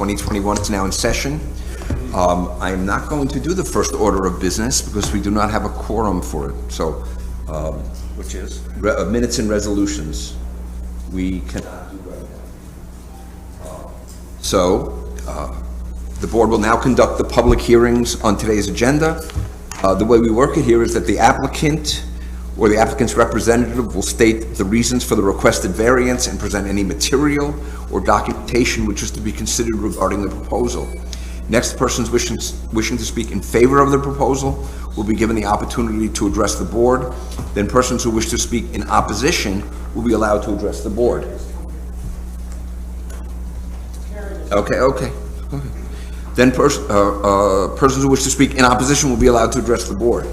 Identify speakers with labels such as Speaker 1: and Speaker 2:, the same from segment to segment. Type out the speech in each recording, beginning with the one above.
Speaker 1: 2021 is now in session. I am not going to do the first order of business because we do not have a quorum for it. So, which is minutes and resolutions. We cannot do right now. The board will now conduct the public hearings on today's agenda. The way we work it here is that the applicant or the applicant's representative will state the reasons for the requested variance and present any material or documentation which is to be considered regarding the proposal. Next, persons wishing to speak in favor of the proposal will be given the opportunity to address the board. Then persons who wish to speak in opposition will be allowed to address the board. Okay. Then persons who wish to speak in opposition will be allowed to address the board.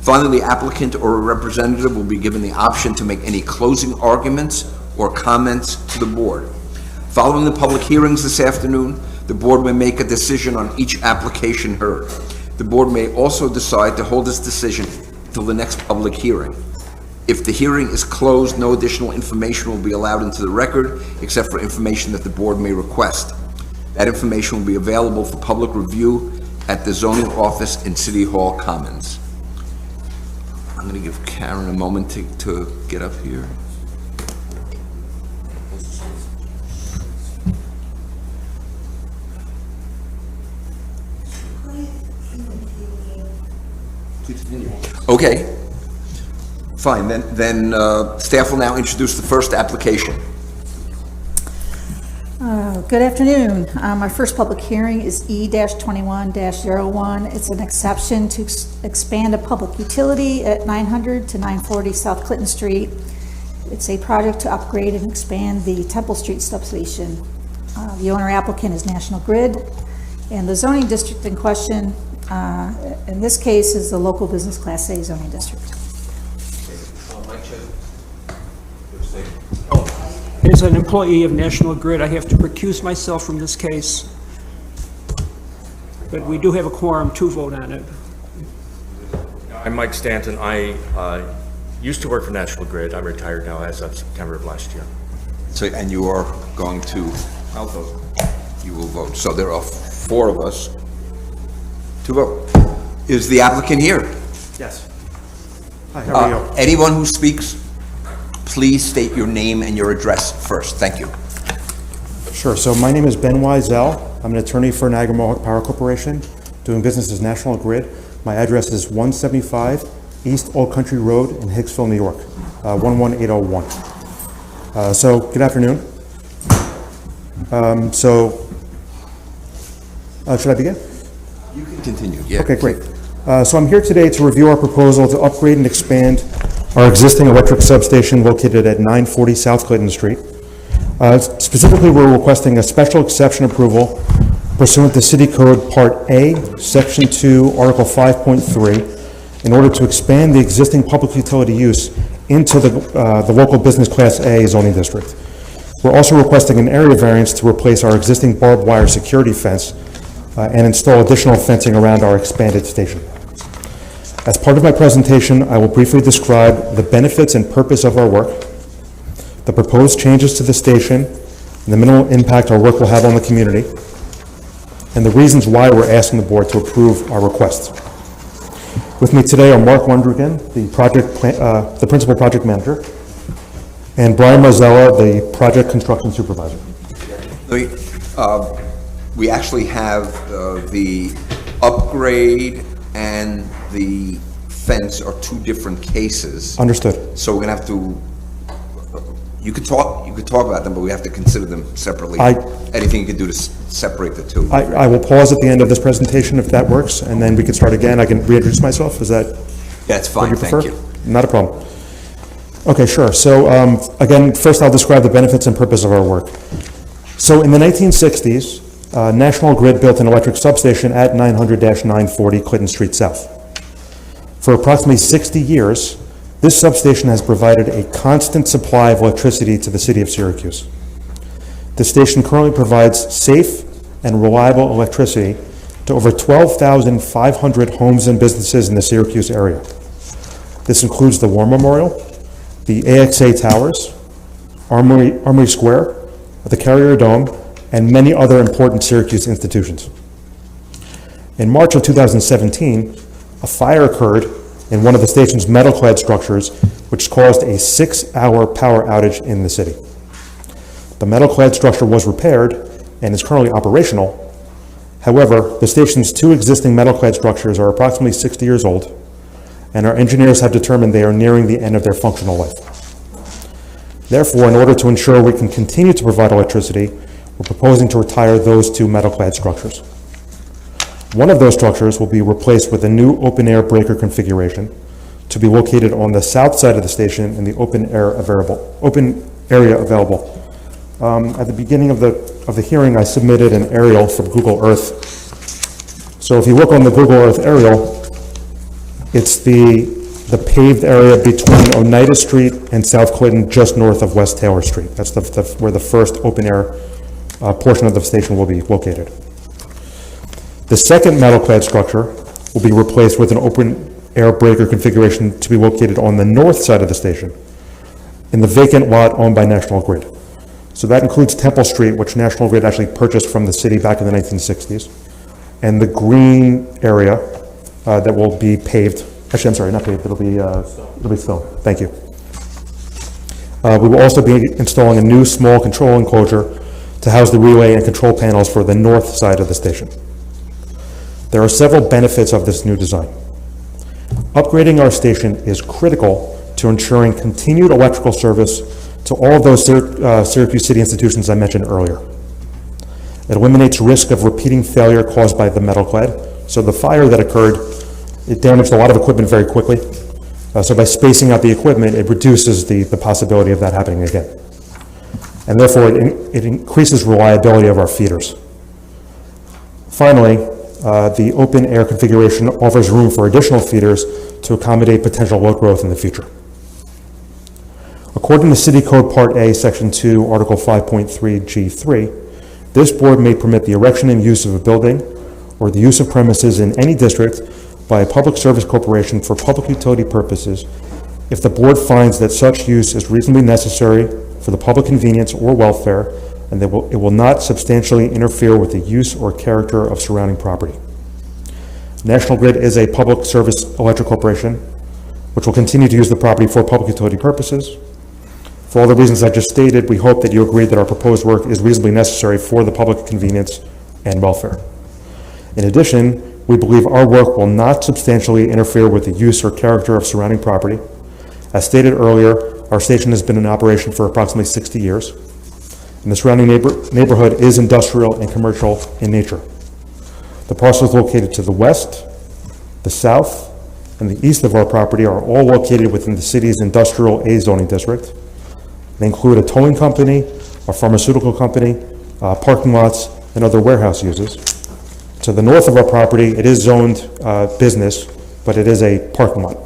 Speaker 1: Finally, the applicant or a representative will be given the option to make any closing arguments or comments to the board. Following the public hearings this afternoon, the board may make a decision on each application heard. The board may also decide to hold its decision till the next public hearing. If the hearing is closed, no additional information will be allowed into the record except for information that the board may request. That information will be available for public review at the zoning office in City Hall Commons. I'm going to give Karen a moment to get up here. Okay, fine. Then staff will now introduce the first application.
Speaker 2: Good afternoon. Our first public hearing is E-21-01. It's an exception to expand a public utility at 900 to 940 South Clinton Street. It's a project to upgrade and expand the Temple Street substation. The owner applicant is National Grid, and the zoning district in question in this case is the local business Class A zoning district.
Speaker 3: As an employee of National Grid, I have to recuse myself from this case. But we do have a quorum to vote on it.
Speaker 4: I'm Mike Stanton. I used to work for National Grid. I'm retired now as of September of last year.
Speaker 1: So, and you are going to? I'll vote. You will vote. So there are four of us to vote. Is the applicant here?
Speaker 5: Yes. Hi, how are you?
Speaker 1: Anyone who speaks, please state your name and your address first. Thank you.
Speaker 5: Sure. So my name is Ben Wiesel. I'm an attorney for Niagara Mohawk Power Corporation, doing business as National Grid. My address is 175 East Old Country Road in Hicksville, New York, 11801. So good afternoon. Should I begin?
Speaker 1: You can continue. Yeah.
Speaker 5: Okay, great. So I'm here today to review our proposal to upgrade and expand our existing electric substation located at 940 South Clinton Street. Specifically, we're requesting a special exception approval pursuant to City Code Part A, Section 2, Article 5.3, in order to expand the existing public utility use into the local business Class A zoning district. We're also requesting an area variance to replace our existing barbed wire security fence and install additional fencing around our expanded station. As part of my presentation, I will briefly describe the benefits and purpose of our work, the proposed changes to the station, and the minimal impact our work will have on the community, and the reasons why we're asking the board to approve our request. With me today are Mark Wondrigan, the principal project manager, and Brian Mazzella, the project construction supervisor.
Speaker 1: We actually have the upgrade and the fence are two different cases.
Speaker 5: Understood.
Speaker 1: So we're gonna have to. You could talk about them, but we have to consider them separately. Anything you can do to separate the two.
Speaker 5: I will pause at the end of this presentation if that works, and then we can start again. I can reintroduce myself. Is that?
Speaker 1: That's fine. Thank you.
Speaker 5: Not a problem. Okay, sure. So again, first I'll describe the benefits and purpose of our work. So in the 1960s, National Grid built an electric substation at 900-940 Clinton Street South. For approximately 60 years, this substation has provided a constant supply of electricity to the city of Syracuse. The station currently provides safe and reliable electricity to over 12,500 homes and businesses in the Syracuse area. This includes the War Memorial, the AXA Towers, Armory Square, the Carrier Dome, and many other important Syracuse institutions. In March of 2017, a fire occurred in one of the station's metal-clad structures, which caused a 6-hour power outage in the city. The metal-clad structure was repaired and is currently operational. However, the station's 2 existing metal-clad structures are approximately 60 years old, and our engineers have determined they are nearing the end of their functional life. Therefore, in order to ensure we can continue to provide electricity, we're proposing to retire those 2 metal-clad structures. One of those structures will be replaced with a new open-air breaker configuration to be located on the south side of the station in the open area available. At the beginning of the hearing, I submitted an aerial from Google Earth. So if you look on the Google Earth aerial, it's the paved area between Oneida Street and South Clinton, just north of West Taylor Street. That's where the first open-air portion of the station will be located. The second metal-clad structure will be replaced with an open-air breaker configuration to be located on the north side of the station, in the vacant lot owned by National Grid. So that includes Temple Street, which National Grid actually purchased from the city back in the 1960s, and the green area that will be paved. Actually, I'm sorry, not paved, it'll be stone. Thank you. We will also be installing a new small control enclosure to house the relay and control panels for the north side of the station. There are several benefits of this new design. Upgrading our station is critical to ensuring continued electrical service to all of those Syracuse City institutions I mentioned earlier. It eliminates risk of repeating failure caused by the metal clad. So the fire that occurred, it damaged a lot of equipment very quickly. So by spacing out the equipment, it reduces the possibility of that happening again. And therefore, it increases reliability of our feeders. Finally, the open air configuration offers room for additional feeders to accommodate potential load growth in the future. According to City Code Part A, Section 2, Article 5.3 G3, this board may permit the erection and use of a building or the use of premises in any district by a public service corporation for public utility purposes if the board finds that such use is reasonably necessary for the public convenience or welfare and that it will not substantially interfere with the use or character of surrounding property. National Grid is a public service electric corporation which will continue to use the property for public utility purposes. For all the reasons I just stated, we hope that you agree that our proposed work is reasonably necessary for the public convenience and welfare. In addition, we believe our work will not substantially interfere with the use or character of surrounding property. As stated earlier, our station has been in operation for approximately 60 years, and the surrounding neighborhood is industrial and commercial in nature. The parcels located to the west, the south, and the east of our property are all located within the city's industrial A zoning district. They include a towing company, a pharmaceutical company, parking lots, and other warehouse uses. To the north of our property, it is zoned business, but it is a parking lot.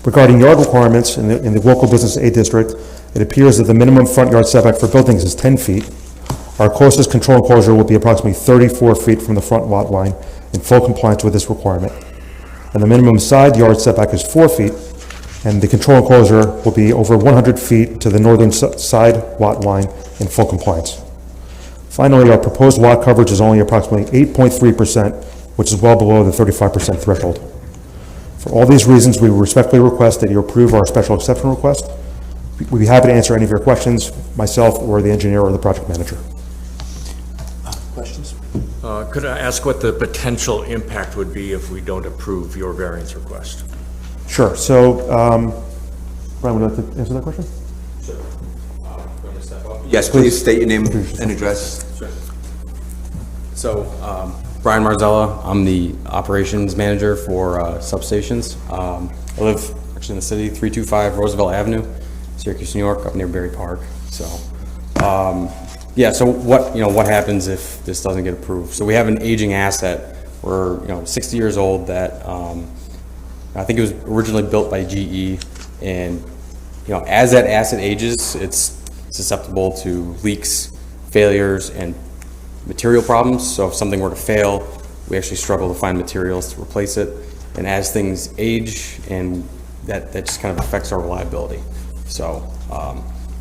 Speaker 5: Regarding yard requirements in the local business A district, it appears that the minimum front yard setback for buildings is 10 feet. Our closest control enclosure will be approximately 34 feet from the front lot line in full compliance with this requirement. And the minimum side yard setback is 4 feet, and the control enclosure will be over 100 feet to the northern side lot line in full compliance. Finally, our proposed lot coverage is only approximately 8.3%, which is well below the 35% threshold. For all these reasons, we respectfully request that you approve our special exception request. We'd be happy to answer any of your questions, myself or the engineer or the project manager.
Speaker 1: Questions?
Speaker 4: Could I ask what the potential impact would be if we don't approve your variance request?
Speaker 5: Sure. So, Brian, would you like to answer that question?
Speaker 4: Sure. Going to step up?
Speaker 1: Yes, please state your name and address.
Speaker 4: Sure.
Speaker 6: So, Brian Marzella, I'm the operations manager for substations. I live actually in the city, 325 Roosevelt Avenue, Syracuse, New York, up near Berry Park. So, yeah. So what happens if this doesn't get approved? So we have an aging asset. We're 60 years old. That I think it was originally built by GE, and as that asset ages, it's susceptible to leaks, failures, and material problems. So if something were to fail, we actually struggle to find materials to replace it. And as things age, and that just kind of affects our reliability. So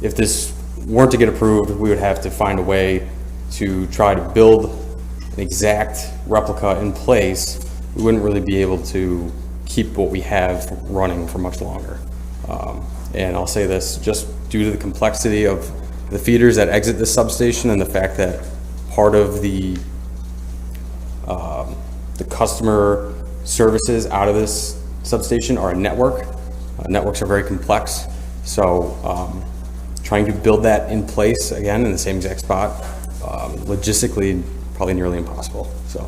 Speaker 6: if this weren't to get approved, we would have to find a way to try to build an exact replica in place. We wouldn't really be able to keep what we have running for much longer. And I'll say this, just due to the complexity of the feeders that exit this substation and the fact that part of the customer services out of this substation are a network. Networks are very complex, so trying to build that in place again in the same exact spot, logistically, probably nearly impossible, so.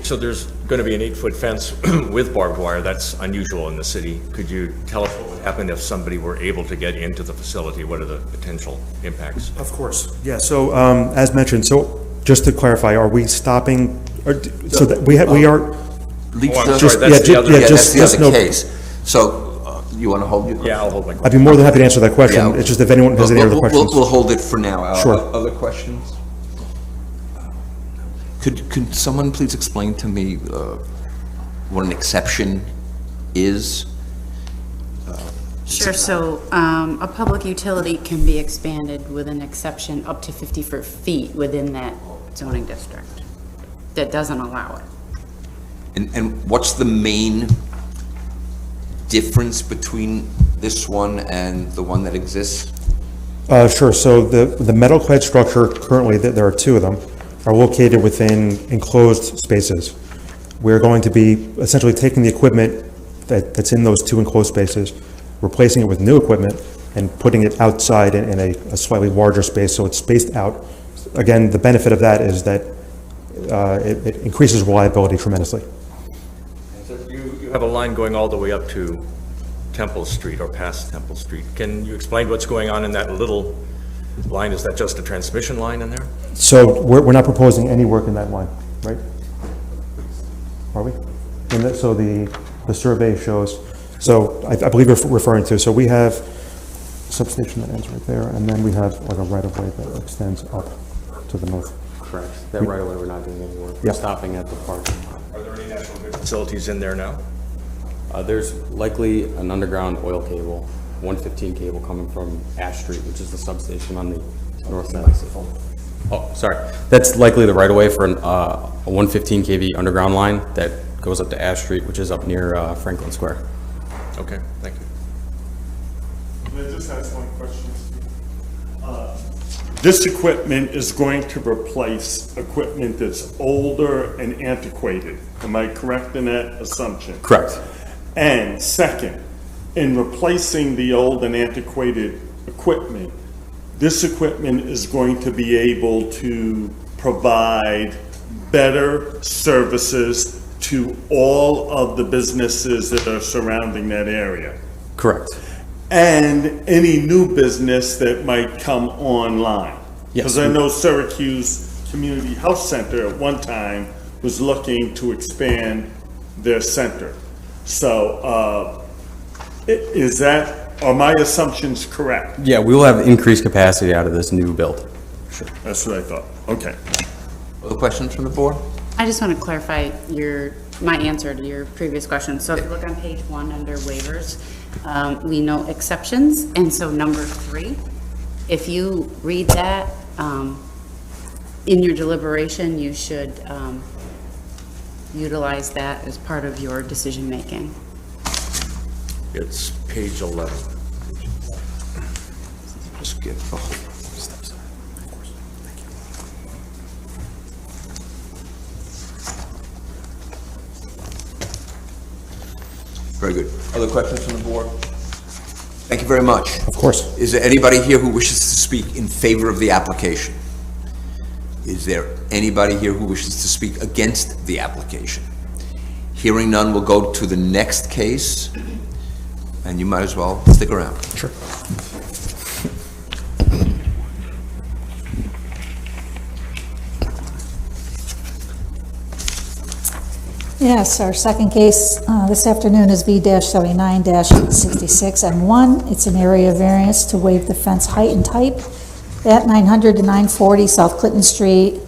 Speaker 4: So there's going to be an 8-foot fence with barbed wire. That's unusual in the city. Could you tell us what would happen if somebody were able to get into the facility? What are the potential impacts?
Speaker 5: Of course. Yeah, so as mentioned, so just to clarify, are we stopping, so that we are,
Speaker 1: Leach
Speaker 4: Oh, I'm
Speaker 1: does-
Speaker 4: sorry, that's the other-
Speaker 1: Yeah,
Speaker 5: yeah,
Speaker 1: that's the
Speaker 5: just
Speaker 1: other
Speaker 5: no-
Speaker 1: case. So, you want to hold your?
Speaker 4: Yeah, I'll hold my
Speaker 5: I'd
Speaker 4: question.
Speaker 5: be more than happy to answer that question.
Speaker 1: Yeah.
Speaker 5: It's just if anyone has any other
Speaker 1: We'll-
Speaker 5: questions.
Speaker 1: We'll hold it for now.
Speaker 5: Sure.
Speaker 1: Other questions? Could someone please explain to me what an exception is?
Speaker 7: Sure, so a public utility can be expanded with an exception up to 50 feet within that zoning district. That doesn't allow it.
Speaker 1: And what's the main difference between this one and the one that exists?
Speaker 5: Sure, so the metal clad structure currently, there are two of them, are located within enclosed spaces. We're going to be essentially taking the equipment that's in those two enclosed spaces, replacing it with new equipment, and putting it outside in a slightly larger space, so it's spaced out. Again, the benefit of that is that it increases reliability tremendously.
Speaker 4: So you have a line going all the way up to Temple Street or past Temple Street. Can you explain what's going on in that little line? Is that just a transmission line in there?
Speaker 5: So we're not proposing any work in that line, right? Are we? So the survey shows, so I believe you're referring to, so we have a substation that ends right there, and then we have like a right-of-way that extends up to the north.
Speaker 6: Correct. That right away, we're not doing any work.
Speaker 5: Yeah.
Speaker 6: We're stopping at the park.
Speaker 4: Are there any National Grid facilities in there now?
Speaker 6: There's likely an underground oil cable, 115 cable coming from Ash Street, which is the substation on the north side. Oh, sorry. That's likely the right of way for a 115 kV underground line that goes up to Ash Street, which is up near Franklin Square.
Speaker 4: Okay, thank you.
Speaker 8: Can I just ask one question, Steve? This equipment is going to replace equipment that's older and antiquated. Am I correct in that assumption?
Speaker 6: Correct.
Speaker 8: And second, in replacing the old and antiquated equipment, this equipment is going to be able to provide better services to all of the businesses that are surrounding that area.
Speaker 6: Correct.
Speaker 8: And any new business that might come online.
Speaker 6: Yes.
Speaker 8: Because I know Syracuse Community Health Center at one time was looking to expand their center. So, are my assumptions correct?
Speaker 6: Yeah, we will have increased capacity out of this new build.
Speaker 8: That's what I thought. Okay.
Speaker 1: Other questions from the board?
Speaker 7: I just want to clarify my answer to your previous question. So if you look on page 1 under waivers, we note exceptions, and so number 3, if you read that in your deliberation, you should utilize that as part of your decision-making.
Speaker 4: It's page 11.
Speaker 1: Just get the whole. Very good. Other questions from the board? Thank you very much.
Speaker 5: Of course.
Speaker 1: Is there anybody here who wishes to speak in favor of the application? Is there anybody here who wishes to speak against the application? Hearing none, we'll go to the next case, and you might as well stick around.
Speaker 5: Sure.
Speaker 2: Yes, our second case this afternoon is V-79-866M1. It's an area variance to waive the fence height and type at 900 to 940 South Clinton Street.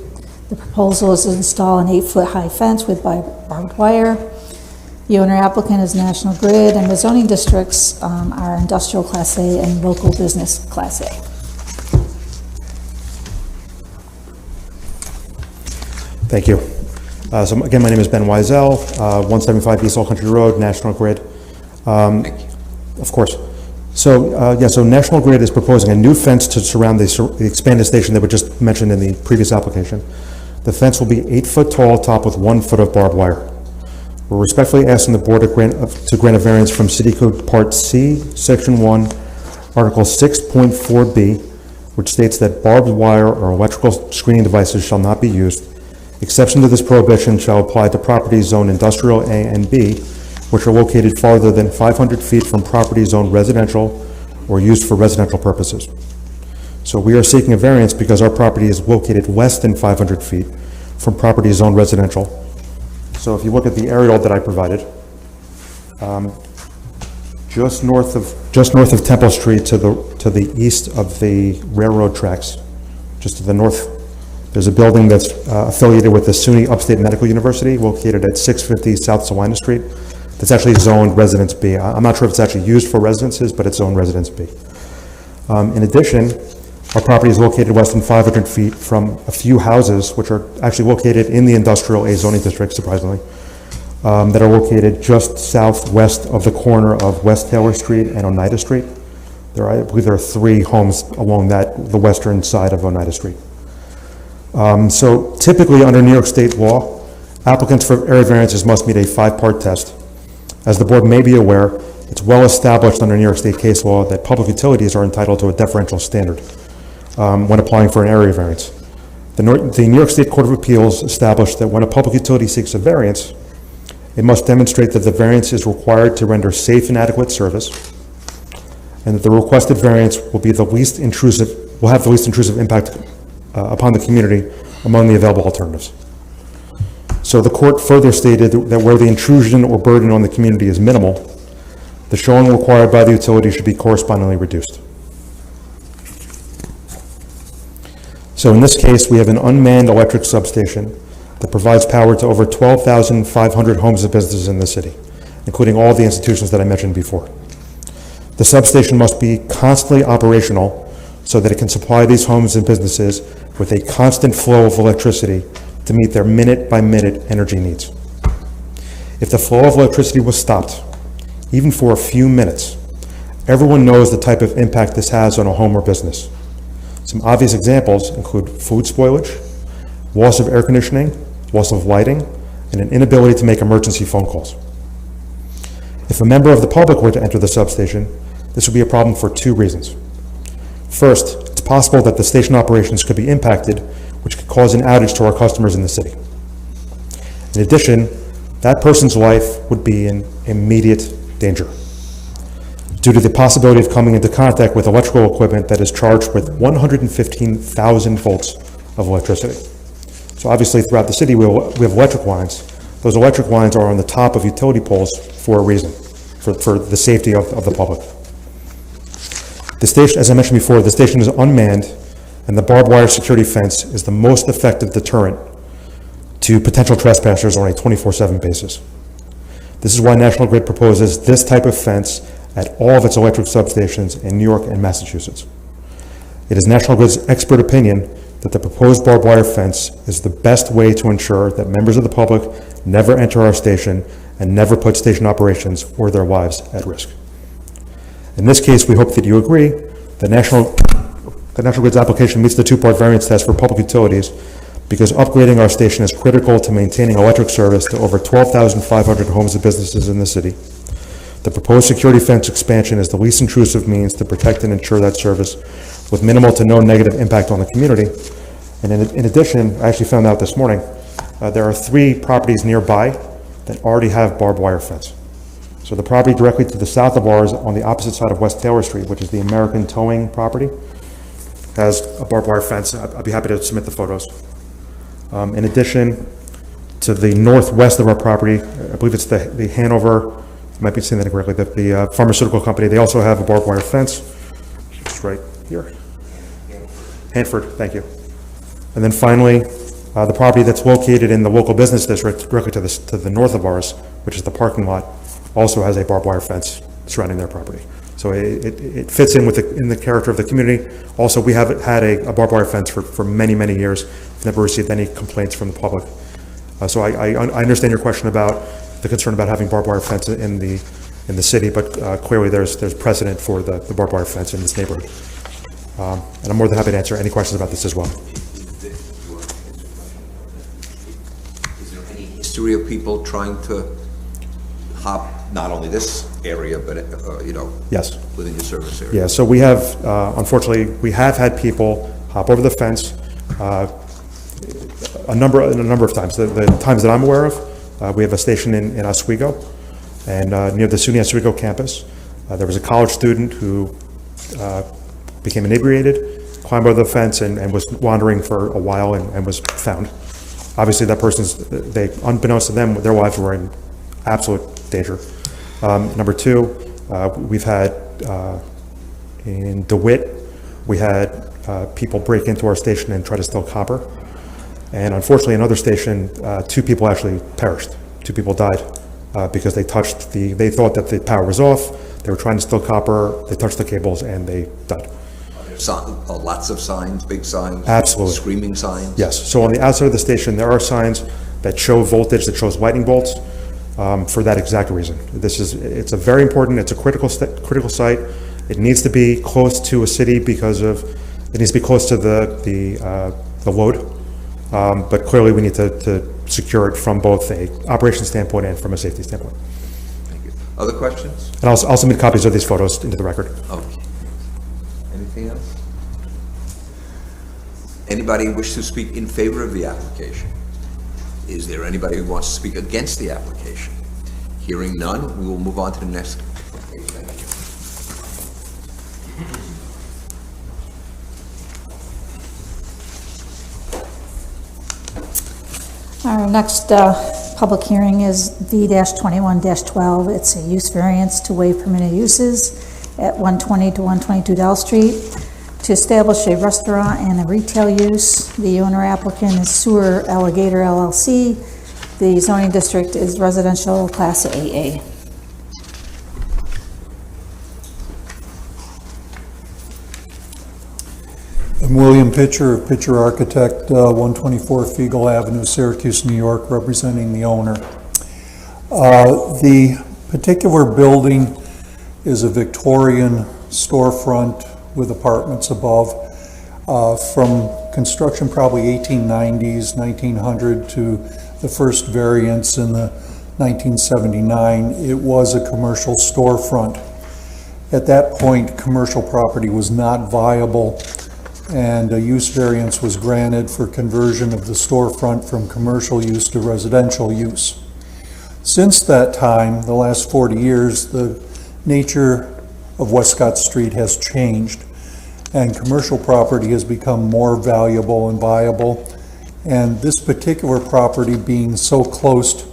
Speaker 2: The proposal is to install an 8-foot high fence with barbed wire. The owner applicant is National Grid, and the zoning districts are Industrial Class A and Local Business Class A.
Speaker 5: Thank you. So again, my name is Ben Wiesel, 175 East Old Country Road, National Grid. Of course. So, so National Grid is proposing a new fence to surround the expanded station that we just mentioned in the previous application. The fence will be 8 foot tall, topped with 1 foot of barbed wire. We're respectfully asking the board to grant a variance from City Code Part C, Section 1, Article 6.4B, which states that barbed wire or electrical screening devices shall not be used. Exception to this prohibition shall apply to properties zoned Industrial A and B, which are located farther than 500 feet from property zoned residential or used for residential purposes. So we are seeking a variance because our property is located less than 500 feet from property zoned residential. So if you look at the aerial that I provided, just north of Temple Street to the east of the railroad tracks, just to the north, there's a building that's affiliated with the SUNY Upstate Medical University, located at 650 South Salina Street. That's actually zoned Residence B. I'm not sure if it's actually used for residences, but it's zoned Residence B. In addition, our property is located less than 500 feet from a few houses, which are actually located in the Industrial A zoning district, surprisingly, that are located just southwest of the corner of West Taylor Street and Oneida Street. I believe there are 3 homes along the western side of Oneida Street. So typically under New York State law, applicants for area variances must meet a 5-part test. As the board may be aware, it's well established under New York State case law that public utilities are entitled to a deferential standard when applying for an area variance. The New York State Court of Appeals established that when a public utility seeks a variance, it must demonstrate that the variance is required to render safe and adequate service, and that the requested variance will have the least intrusive impact upon the community among the available alternatives. So the court further stated that where the intrusion or burden on the community is minimal, the showing required by the utility should be correspondingly reduced. So in this case, we have an unmanned electric substation that provides power to over 12,500 homes and businesses in the city, including all the institutions that I mentioned before. The substation must be constantly operational so that it can supply these homes and businesses with a constant flow of electricity to meet their minute-by-minute energy needs. If the flow of electricity was stopped, even for a few minutes, everyone knows the type of impact this has on a home or business. Some obvious examples include food spoilage, loss of air conditioning, loss of lighting, and an inability to make emergency phone calls. If a member of the public were to enter the substation, this would be a problem for 2 reasons. First, it's possible that the station operations could be impacted, which could cause an outage to our customers in the city. In addition, that person's life would be in immediate danger due to the possibility of coming into contact with electrical equipment that is charged with 115,000 volts of electricity. So obviously throughout the city we have electric lines. Those electric lines are on the top of utility poles for a reason, for the safety of the public. The station, as I mentioned before, the station is unmanned, and the barbed wire security fence is the most effective deterrent to potential trespassers on a 24/7 basis. This is why National Grid proposes this type of fence at all of its electric substations in New York and Massachusetts. It is National Grid's expert opinion that the proposed barbed wire fence is the best way to ensure that members of the public never enter our station and never put station operations or their lives at risk. In this case, we hope that you agree that National Grid's application meets the 2-part variance test for public utilities because upgrading our station is critical to maintaining electric service to over 12,500 homes and businesses in the city. The proposed security fence expansion is the least intrusive means to protect and ensure that service with minimal to no negative impact on the community. And in addition, I actually found out this morning, there are 3 properties nearby that already have barbed wire fence. So the property directly to the south of ours on the opposite side of West Taylor Street, which is the American Towing property, has a barbed wire fence. I'd be happy to submit the photos. In addition, to the northwest of our property, I believe it's the Hanover, I might be saying that incorrectly, the pharmaceutical company, they also have a barbed wire fence. It's right here. Hanford, thank you. And then finally, the property that's located in the local business district directly to the north of ours, which is the parking lot, also has a barbed wire fence surrounding their property. So it fits in with in the character of the community. Also, we have had a barbed wire fence for many, many years. Never received any complaints from the public. So I understand your question about the concern about having barbed wire fence in the city, but clearly there's precedent for the barbed wire fence in this neighborhood. And I'm more than happy to answer any questions about this as well.
Speaker 1: Is there any history of people trying to hop not only this area, but,
Speaker 5: Yes.
Speaker 1: within your service area?
Speaker 5: Yeah, so we have, unfortunately, we have had people hop over the fence a number of times. The times that I'm aware of, we have a station in Oswego, and near the SUNY Oswego campus, there was a college student who became inebriated, climbed over the fence, and was wandering for a while and was found. Obviously, that unbeknownst to them, their lives were in absolute danger. Number two, we've had in DeWitt, we had people break into our station and try to steal copper. And unfortunately, another station, 2 people actually perished. 2 people died because they thought that the power was off. They were trying to steal copper. They touched the cables and they died.
Speaker 1: Lots of signs, big signs?
Speaker 5: Absolutely.
Speaker 1: Screaming signs?
Speaker 5: Yes. So on the outside of the station, there are signs that show voltage, that shows lightning bolts for that exact reason. It's a very important, it's a critical site. It needs to be close to a city because it needs to be close to the load. But clearly we need to secure it from both a operation standpoint and from a safety standpoint.
Speaker 1: Thank you. Other questions?
Speaker 5: And I'll submit copies of these photos into the record.
Speaker 1: Okay. Anything else? Anybody wish to speak in favor of the application? Is there anybody who wants to speak against the application? Hearing none, we will move on to the next. Okay, thank you.
Speaker 2: Our next public hearing is V-21-12. It's a use variance to waive permitted uses at 120 to 122 Dell Street to establish a restaurant and a retail use. The owner applicant is Sewer Alligator LLC. The zoning district is residential class AA.
Speaker 9: I'm William Pitcher of Pitcher Architect, 124 Fiegel Avenue, Syracuse, New York, representing the owner. The particular building is a Victorian storefront with apartments above. From construction probably 1890s, 1900 to the first variance in the 1979, it was a commercial storefront. At that point, commercial property was not viable, and a use variance was granted for conversion of the storefront from commercial use to residential use. Since that time, the last 40 years, the nature of Westcott Street has changed, and commercial property has become more valuable and viable. And this particular property being so close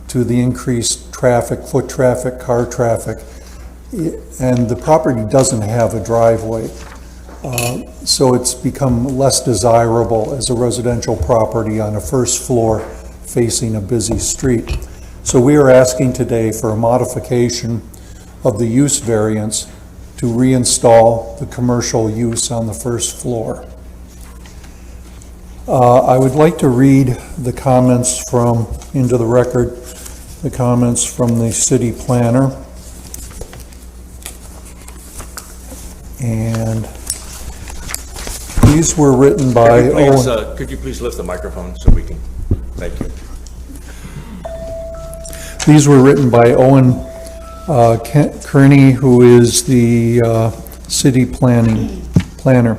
Speaker 9: to the increased traffic, foot traffic, car traffic, and the property doesn't have a driveway. So it's become less desirable as a residential property on a first floor facing a busy street. So we are asking today for a modification of the use variance to reinstall the commercial use on the first floor. I would like to read the comments into the record, the comments from the city planner. And these were written by Owen.
Speaker 4: Could you please lift the microphone so we can, thank you.
Speaker 9: These were written by Owen Kearney, who is the city planner.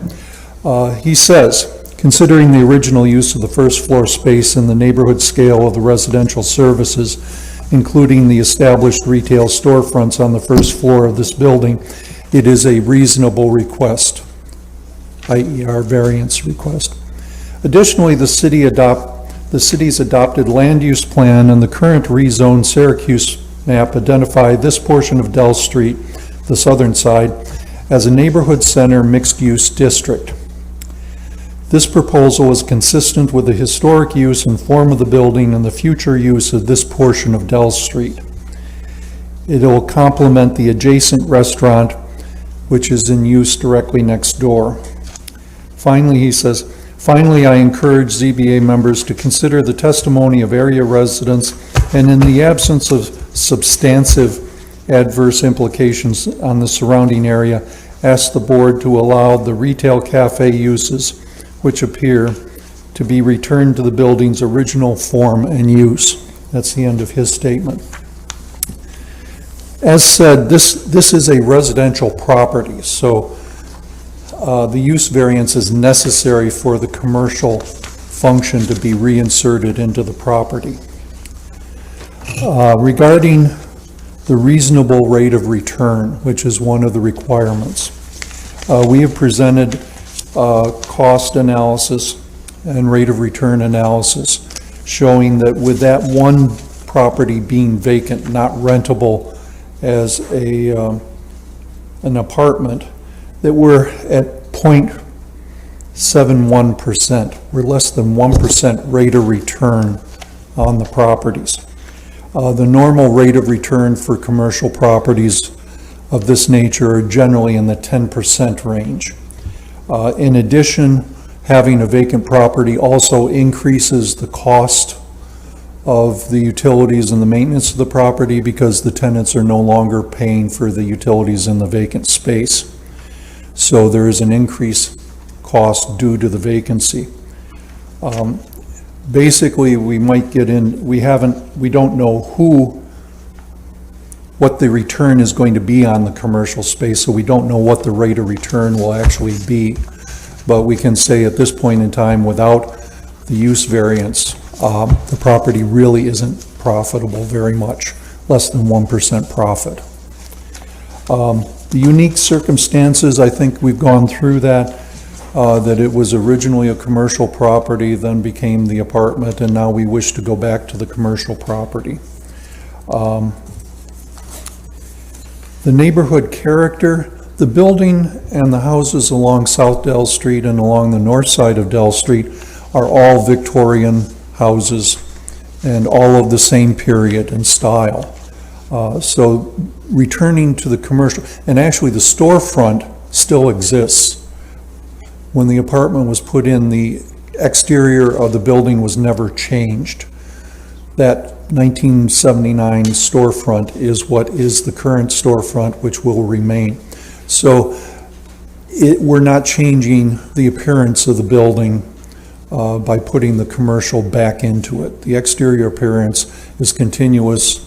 Speaker 9: He says, considering the original use of the first floor space and the neighborhood scale of the residential services, including the established retail storefronts on the first floor of this building, it is a reasonable request, i.e. our variance request. Additionally, the city's adopted land use plan and the current rezoned Syracuse map identify this portion of Dell Street, the southern side, as a neighborhood center mixed-use district. This proposal is consistent with the historic use and form of the building and the future use of this portion of Dell Street. It'll complement the adjacent restaurant, which is in use directly next door. Finally, he says, finally, I encourage ZBA members to consider the testimony of area residents, and in the absence of substantive adverse implications on the surrounding area, ask the board to allow the retail cafe uses which appear to be returned to the building's original form and use. That's the end of his statement. As said, this is a residential property, so the use variance is necessary for the commercial function to be reinserted into the property. Regarding the reasonable rate of return, which is one of the requirements, we have presented cost analysis and rate of return analysis showing that with that one property being vacant, not rentable as an apartment, that we're at 0.71%. We're less than 1% rate of return on the properties. The normal rate of return for commercial properties of this nature are generally in the 10% range. In addition, having a vacant property also increases the cost of the utilities and the maintenance of the property because the tenants are no longer paying for the utilities in the vacant space. So there is an increased cost due to the vacancy. Basically, we might get in, we don't know what the return is going to be on the commercial space, so we don't know what the rate of return will actually be. But we can say at this point in time, without the use variance, the property really isn't profitable very much, less than 1% profit. The unique circumstances, I think we've gone through that, that it was originally a commercial property, then became the apartment, and now we wish to go back to the commercial property. The neighborhood character, the building and the houses along South Dell Street and along the north side of Dell Street are all Victorian houses and all of the same period and style. So returning to the commercial, and actually the storefront still exists. When the apartment was put in, the exterior of the building was never changed. That 1979 storefront is what is the current storefront, which will remain. So we're not changing the appearance of the building by putting the commercial back into it. The exterior appearance is continuous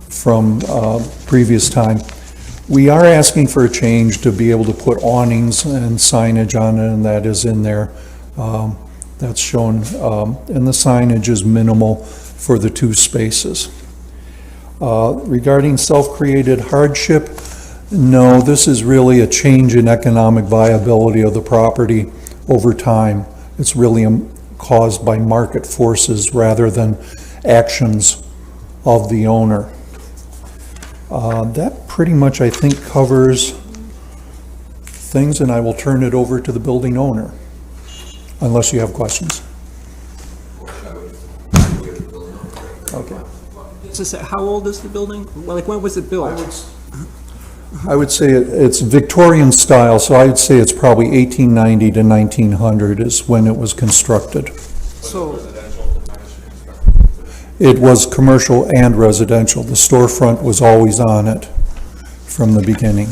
Speaker 9: from previous time. We are asking for a change to be able to put awnings and signage on it, and that is in there. That's shown, and the signage is minimal for the two spaces. Regarding self-created hardship, no, this is really a change in economic viability of the property over time. It's really caused by market forces rather than actions of the owner. That pretty much, I think, covers things, and I will turn it over to the building owner, unless you have questions. Okay.
Speaker 3: How old is the building? Well, like, when was it built?
Speaker 9: I would say it's Victorian style, so I would say it's probably 1890 to 1900 is when it was constructed.
Speaker 3: So,
Speaker 9: It was commercial and residential. The storefront was always on it from the beginning.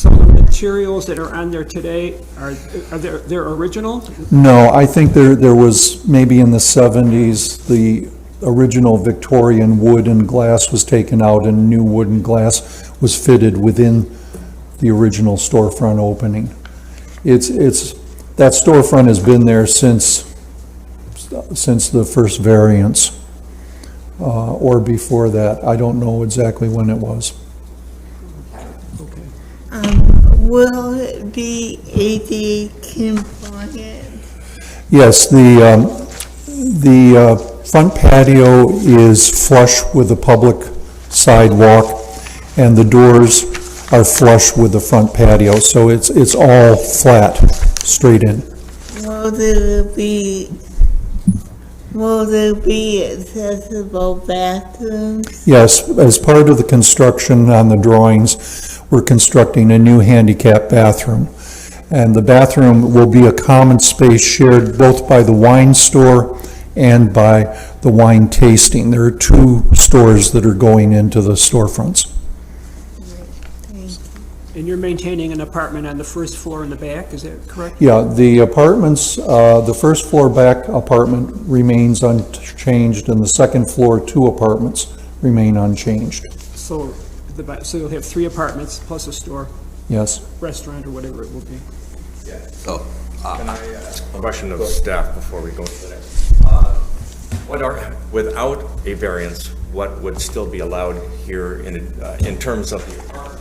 Speaker 3: so the materials that are on there today, are they're original?
Speaker 9: No, I think there was, maybe in the 70s, the original Victorian wood and glass was taken out and new wooden glass was fitted within the original storefront opening. That storefront has been there since the first variance, or before that. I don't know exactly when it was.
Speaker 10: Will it be AD compliant?
Speaker 9: Yes, the front patio is flush with the public sidewalk, and the doors are flush with the front patio, so it's all flat, straight in.
Speaker 10: Will there be will there be accessible bathrooms?
Speaker 9: Yes, as part of the construction on the drawings, we're constructing a new handicap bathroom. And the bathroom will be a common space shared both by the wine store and by the wine tasting. There are two stores that are going into the storefronts.
Speaker 3: And you're maintaining an apartment on the first floor in the back, is that correct?
Speaker 9: Yeah, the apartments, the first floor back apartment remains unchanged, and the second floor 2 apartments remain unchanged.
Speaker 3: So, so you'll have 3 apartments plus a store,
Speaker 9: Yes.
Speaker 3: restaurant, or whatever it will be.
Speaker 1: So,
Speaker 4: Can I ask a question of staff before we go into the next? Without a variance, what would still be allowed here in terms of the apartments?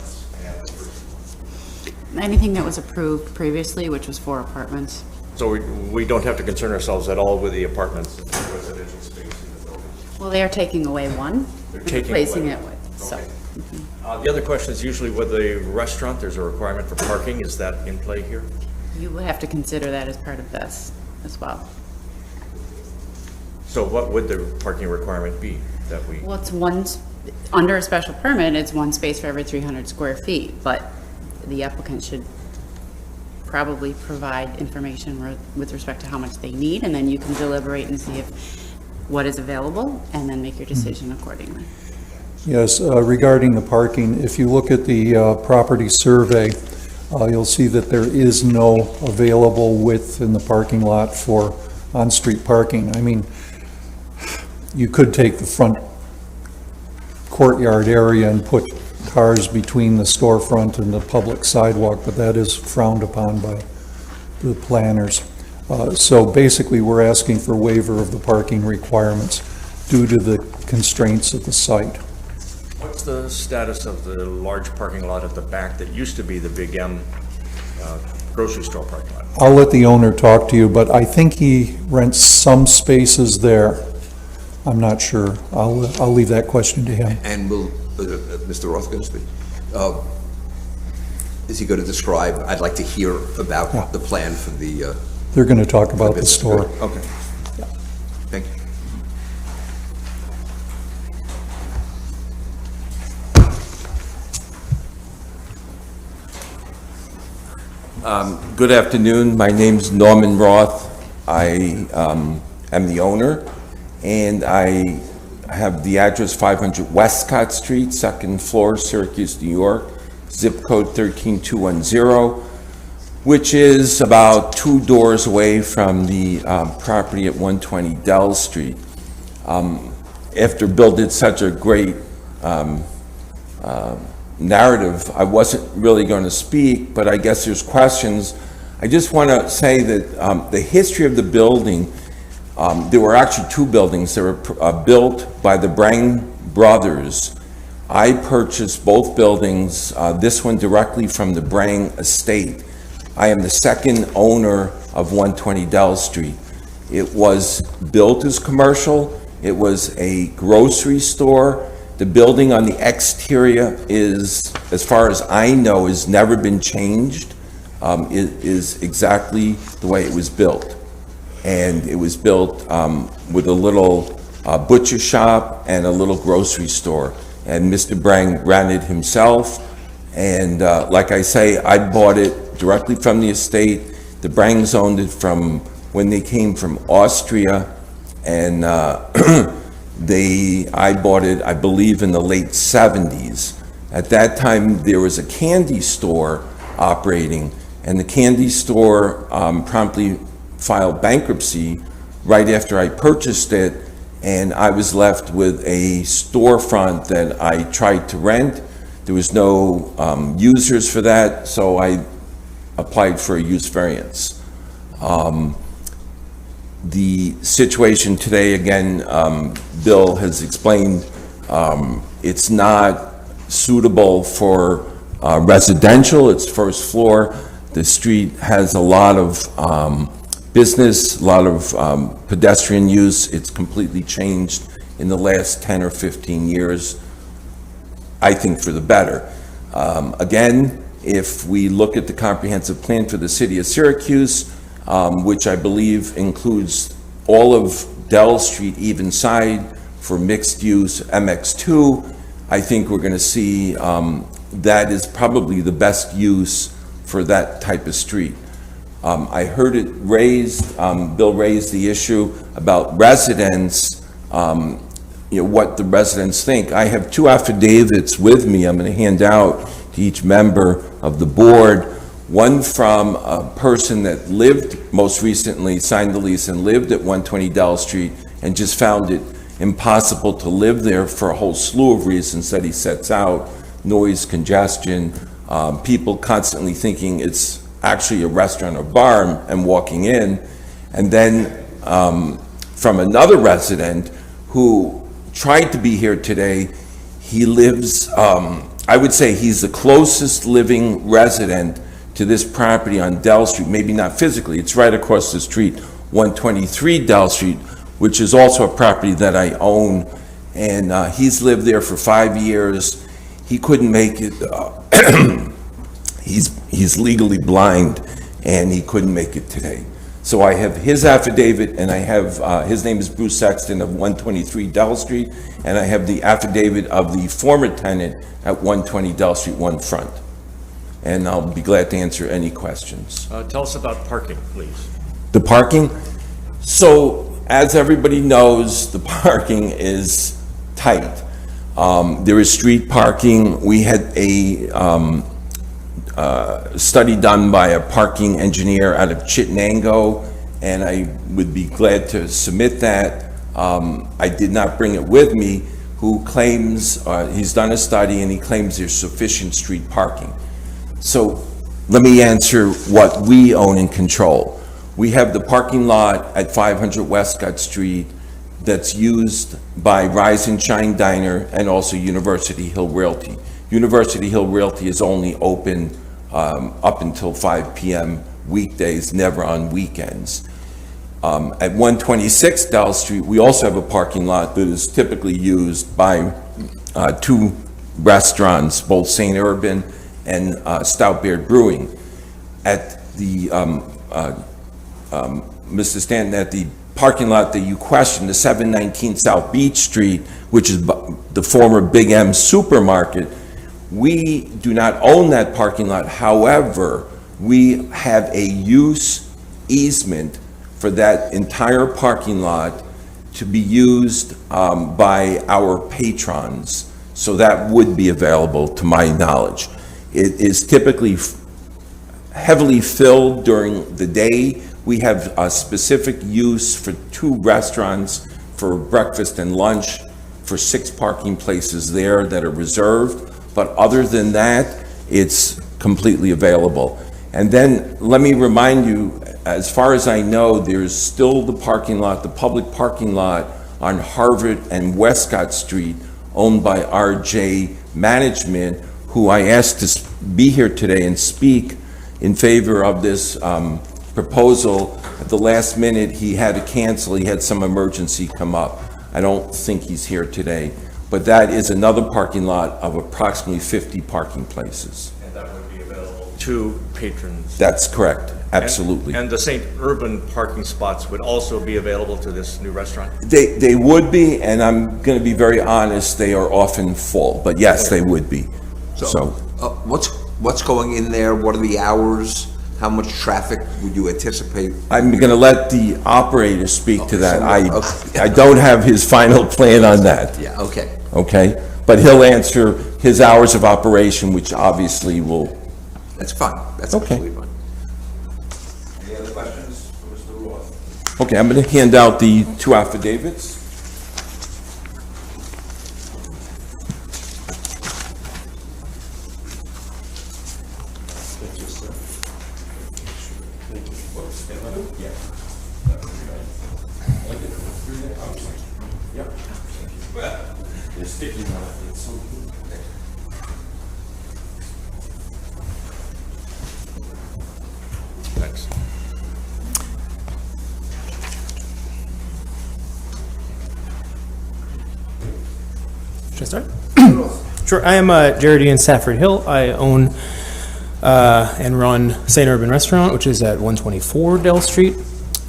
Speaker 7: Anything that was approved previously, which was 4 apartments.
Speaker 4: So we don't have to concern ourselves at all with the apartments, residential space in the building?
Speaker 7: Well, they are taking away one,
Speaker 4: They're
Speaker 7: and
Speaker 4: taking
Speaker 7: replacing
Speaker 4: away
Speaker 7: it
Speaker 4: one.
Speaker 7: with, so.
Speaker 4: The other question is usually with a restaurant, there's a requirement for parking. Is that in play here?
Speaker 7: You will have to consider that as part of this as well.
Speaker 4: So what would the parking requirement be that we?
Speaker 7: Well, it's under a special permit, it's 1 space for every 300 square feet, but the applicant should probably provide information with respect to how much they need, and then you can deliberate and see what is available, and then make your decision accordingly.
Speaker 9: Yes, regarding the parking, if you look at the property survey, you'll see that there is no available width in the parking lot for on-street parking. I mean, you could take the front courtyard area and put cars between the storefront and the public sidewalk, but that is frowned upon by the planners. So basically, we're asking for waiver of the parking requirements due to the constraints of the site.
Speaker 4: What's the status of the large parking lot at the back that used to be the Big M grocery store parking lot?
Speaker 9: I'll let the owner talk to you, but I think he rents some spaces there. I'm not sure. I'll leave that question to him.
Speaker 1: and will, Mr. Roth going to speak? Is he going to describe, I'd like to hear about the plan for the...
Speaker 9: They're going to talk about the
Speaker 1: business.
Speaker 9: store.
Speaker 1: Okay. Thank you.
Speaker 11: Good afternoon. My name's Norman Roth. I am the owner, and I have the address 500 Westcott Street, second floor, Syracuse, New York, zip code 13210, which is about 2 doors away from the property at 120 Dell Street. After Bill did such a great narrative, I wasn't really going to speak, but I guess there's questions. I just want to say that the history of the building, there were actually 2 buildings that were built by the Brang brothers. I purchased both buildings, this one directly from the Brang estate. I am the second owner of 120 Dell Street. It was built as commercial. It was a grocery store. The building on the exterior is, as far as I know, has never been changed. It is exactly the way it was built. And it was built with a little butcher shop and a little grocery store. And Mr. Brang ran it himself. And like I say, I bought it directly from the estate. The Brangs owned it from when they came from Austria. And I bought it, I believe, in the late 70s. At that time, there was a candy store operating, and the candy store promptly filed bankruptcy right after I purchased it, and I was left with a storefront that I tried to rent. There was no users for that, so I applied for a use variance. The situation today, again, Bill has explained, it's not suitable for residential. It's first floor. The street has a lot of business, a lot of pedestrian use. It's completely changed in the last 10 or 15 years, I think for the better. Again, if we look at the comprehensive plan for the city of Syracuse, which I believe includes all of Dell Street even side for mixed use MX2. I think we're going to see that is probably the best use for that type of street. I heard it raised, Bill raised the issue about residents, what the residents think. I have two affidavits with me I'm going to hand out to each member of the board. One from a person that lived most recently, signed the lease and lived at 120 Dell Street and just found it impossible to live there for a whole slew of reasons that he sets out: noise, congestion, people constantly thinking it's actually a restaurant or bar and walking in. And then from another resident who tried to be here today, he lives, I would say he's the closest living resident to this property on Dell Street, maybe not physically, it's right across the street, 123 Dell Street, which is also a property that I own, and he's lived there for 5 years. He couldn't make it, he's legally blind, and he couldn't make it today. So I have his affidavit, and I have, his name is Bruce Sexton of 123 Dell Street, and I have the affidavit of the former tenant at 120 Dell Street, one front. And I'll be glad to answer any questions.
Speaker 4: Tell us about parking, please.
Speaker 11: The parking? So, as everybody knows, the parking is tight. There is street parking. We had a study done by a parking engineer out of Chittenango, and I would be glad to submit that. I did not bring it with me, who claims, he's done a study and he claims there's sufficient street parking. So let me answer what we own and control. We have the parking lot at 500 Westcott Street that's used by Rise and Shine Diner and also University Hill Realty. University Hill Realty is only open up until 5 p.m. weekdays, never on weekends. At 126 Dell Street, we also have a parking lot that is typically used by two restaurants, both St. Urban and Stout Beard Brewing. At the, Mr. Stanton, at the parking lot that you questioned, the 719 South Beach Street, which is the former Big M supermarket, we do not own that parking lot. However, we have a use easement for that entire parking lot to be used by our patrons. So that would be available, to my knowledge. It is typically heavily filled during the day. We have a specific use for 2 restaurants for breakfast and lunch, for 6 parking places there that are reserved. But other than that, it's completely available. And then let me remind you, as far as I know, there's still the parking lot, the public parking lot on Harvard and Westcott Street, owned by RJ Management, who I asked to be here today and speak in favor of this proposal. At the last minute, he had to cancel. He had some emergency come up. I don't think he's here today. But that is another parking lot of approximately 50 parking places.
Speaker 4: And that would be available to patrons?
Speaker 11: That's correct, absolutely.
Speaker 4: And the St. Urban parking spots would also be available to this new restaurant?
Speaker 11: They would be, and I'm going to be very honest, they are often full, but yes, they would be. So
Speaker 1: What's going in there? What are the hours? How much traffic would you anticipate?
Speaker 11: I'm going to let the operator speak to that.
Speaker 1: Okay.
Speaker 11: I don't have his final plan on that.
Speaker 1: Yeah, okay.
Speaker 11: Okay? But he'll answer his hours of operation, which obviously will...
Speaker 1: That's fine. That's
Speaker 11: Okay.
Speaker 1: absolutely fine. Any other questions for Mr. Roth?
Speaker 11: Okay, I'm going to hand out the 2 affidavits.
Speaker 4: Thanks.
Speaker 12: Should I start? Sure. I am Jared Ian Safford Hill. I own and run St. Urban Restaurant, which is at 124 Dell Street.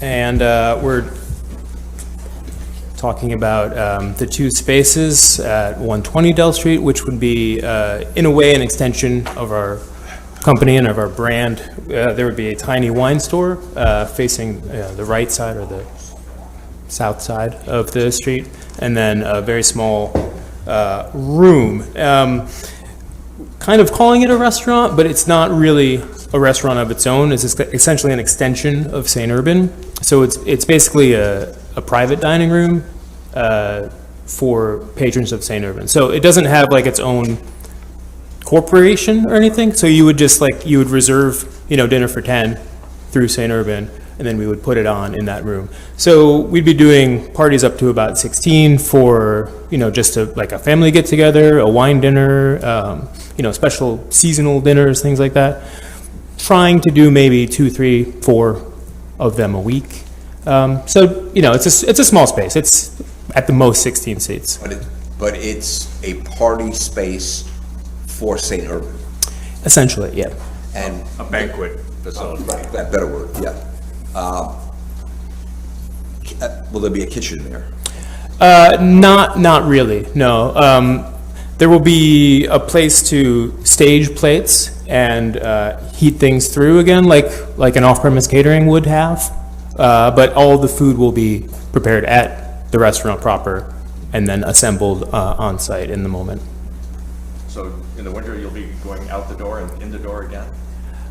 Speaker 12: And we're talking about the two spaces at 120 Dell Street, which would be, in a way, an extension of our company and of our brand. There would be a tiny wine store facing the right side or the south side of the street, and then a very small room. Kind of calling it a restaurant, but it's not really a restaurant of its own. It's essentially an extension of St. Urban. So it's basically a private dining room for patrons of St. Urban. So it doesn't have like its own corporation or anything. So you would just you would reserve, dinner for 10 through St. Urban, and then we would put it on in that room. So we'd be doing parties up to about 16 for, just a family get together, a wine dinner, special seasonal dinners, things like that. Trying to do maybe 2, 3, 4 of them a week. It's a small space. It's at the most 16 seats.
Speaker 1: But it's a party space for St. Urban.
Speaker 12: Essentially, yeah.
Speaker 1: And
Speaker 4: A banquet facility.
Speaker 1: right, that better word, yeah. Will there be a kitchen there?
Speaker 12: Not really, no. There will be a place to stage plates and heat things through again, like an off-premise catering would have. But all the food will be prepared at the restaurant proper and then assembled on site in the moment.
Speaker 4: So in the winter, you'll be going out the door and in the door again?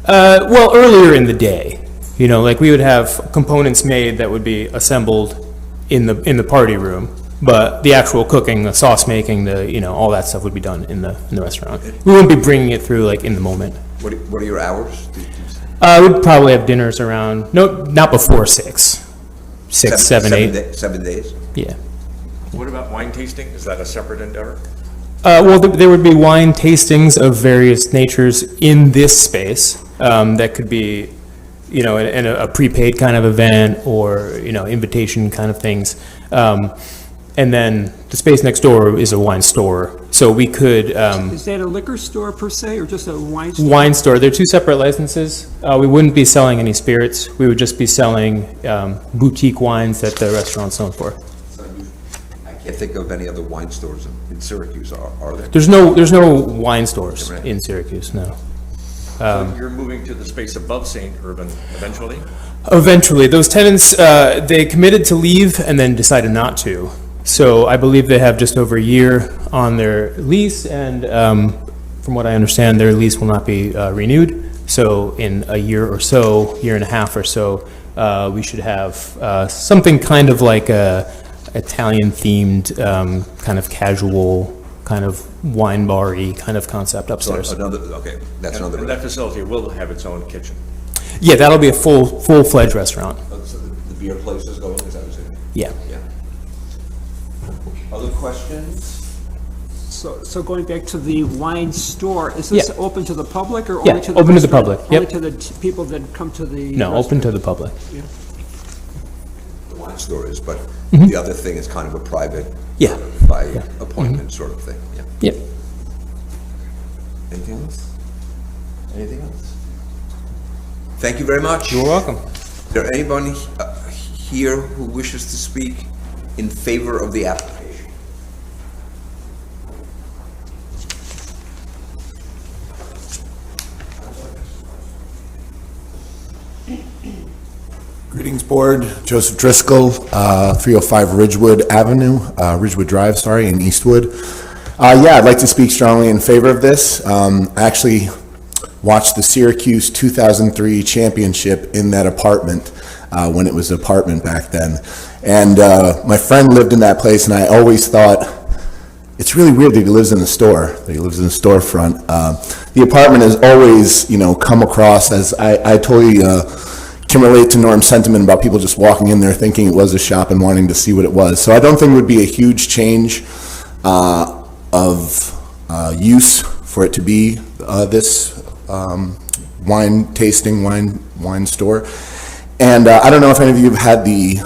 Speaker 12: Well, earlier in the day, we would have components made that would be assembled in the party room, but the actual cooking, the sauce making, all that stuff would be done in the restaurant. We won't be bringing it through in the moment.
Speaker 1: What are your hours?
Speaker 12: We'd probably have dinners around, not before 6, 7, 8.
Speaker 1: 7 days?
Speaker 12: Yeah.
Speaker 4: What about wine tasting? Is that a separate endeavor?
Speaker 12: Well, there would be wine tastings of various natures in this space. That could be, in a prepaid kind of event or, invitation kind of things. And then the space next door is a wine store. So we could,
Speaker 3: Is that a liquor store per se, or just a wine store?
Speaker 12: wine store, they're two separate licenses. We wouldn't be selling any spirits. We would just be selling boutique wines that the restaurant's known for.
Speaker 1: I can't think of any other wine stores in Syracuse, are there?
Speaker 12: There's no wine stores in Syracuse, no.
Speaker 4: So you're moving to the space above St. Urban eventually?
Speaker 12: Eventually, those tenants, they committed to leave and then decided not to. So I believe they have just over a year on their lease, and from what I understand, their lease will not be renewed. So in a year or so, year and a half or so, we should have something kind of like a Italian-themed, kind of casual, kind of wine bar-y kind of concept upstairs.
Speaker 1: That's another.
Speaker 4: And that facility will have its own kitchen?
Speaker 12: Yeah, that'll be a full-fledged restaurant.
Speaker 1: So the beer place is going, is that what you're saying?
Speaker 12: Yeah.
Speaker 1: Other questions?
Speaker 3: So going back to the wine store, is this
Speaker 12: Yeah.
Speaker 3: open to the public or
Speaker 12: Yeah,
Speaker 3: only to the
Speaker 12: open to the
Speaker 3: restaurant?
Speaker 12: public, yep.
Speaker 3: Only to the people that come to the
Speaker 12: No, open to the public.
Speaker 1: The wine store is, but the other thing is kind of a private.
Speaker 12: Yeah.
Speaker 1: By appointment sort of thing, yeah.
Speaker 12: Yep.
Speaker 1: Anything else? Anything else? Thank you very much.
Speaker 12: You're welcome.
Speaker 1: Is there anybody here who wishes to speak in favor of the application?
Speaker 13: Greetings, Board. Joseph Driscoll, 305 Ridgewood Drive, in Eastwood. I'd like to speak strongly in favor of this. I actually watched the Syracuse 2003 championship in that apartment when it was an apartment back then. And my friend lived in that place, and I always thought, it's really weird that he lives in the store, that he lives in the storefront. The apartment has always, come across as, I totally can relate to Norm's sentiment about people just walking in there thinking it was a shop and wanting to see what it was. So I don't think it would be a huge change of use for it to be this wine tasting, wine store. And I don't know if any of you have had the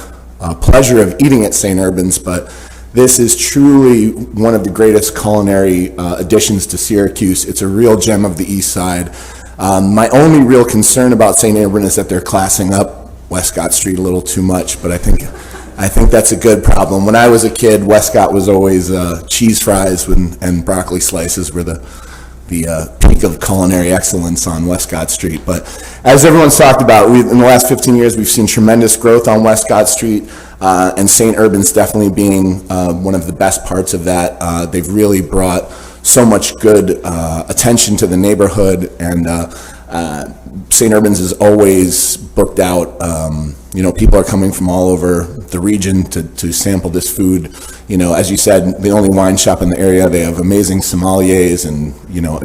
Speaker 13: pleasure of eating at St. Urban's, but this is truly one of the greatest culinary additions to Syracuse. It's a real gem of the East Side. My only real concern about St. Urban is that they're classing up Westcott Street a little too much, but I think I think that's a good problem. When I was a kid, Westcott was always cheese fries and broccoli slices were the peak of culinary excellence on Westcott Street. But as everyone's talked about, in the last 15 years, we've seen tremendous growth on Westcott Street, and St. Urban's definitely being one of the best parts of that. They've really brought so much good attention to the neighborhood, and St. Urban's is always booked out. People are coming from all over the region to sample this food. As you said, the only wine shop in the area. They have amazing sommeliers and,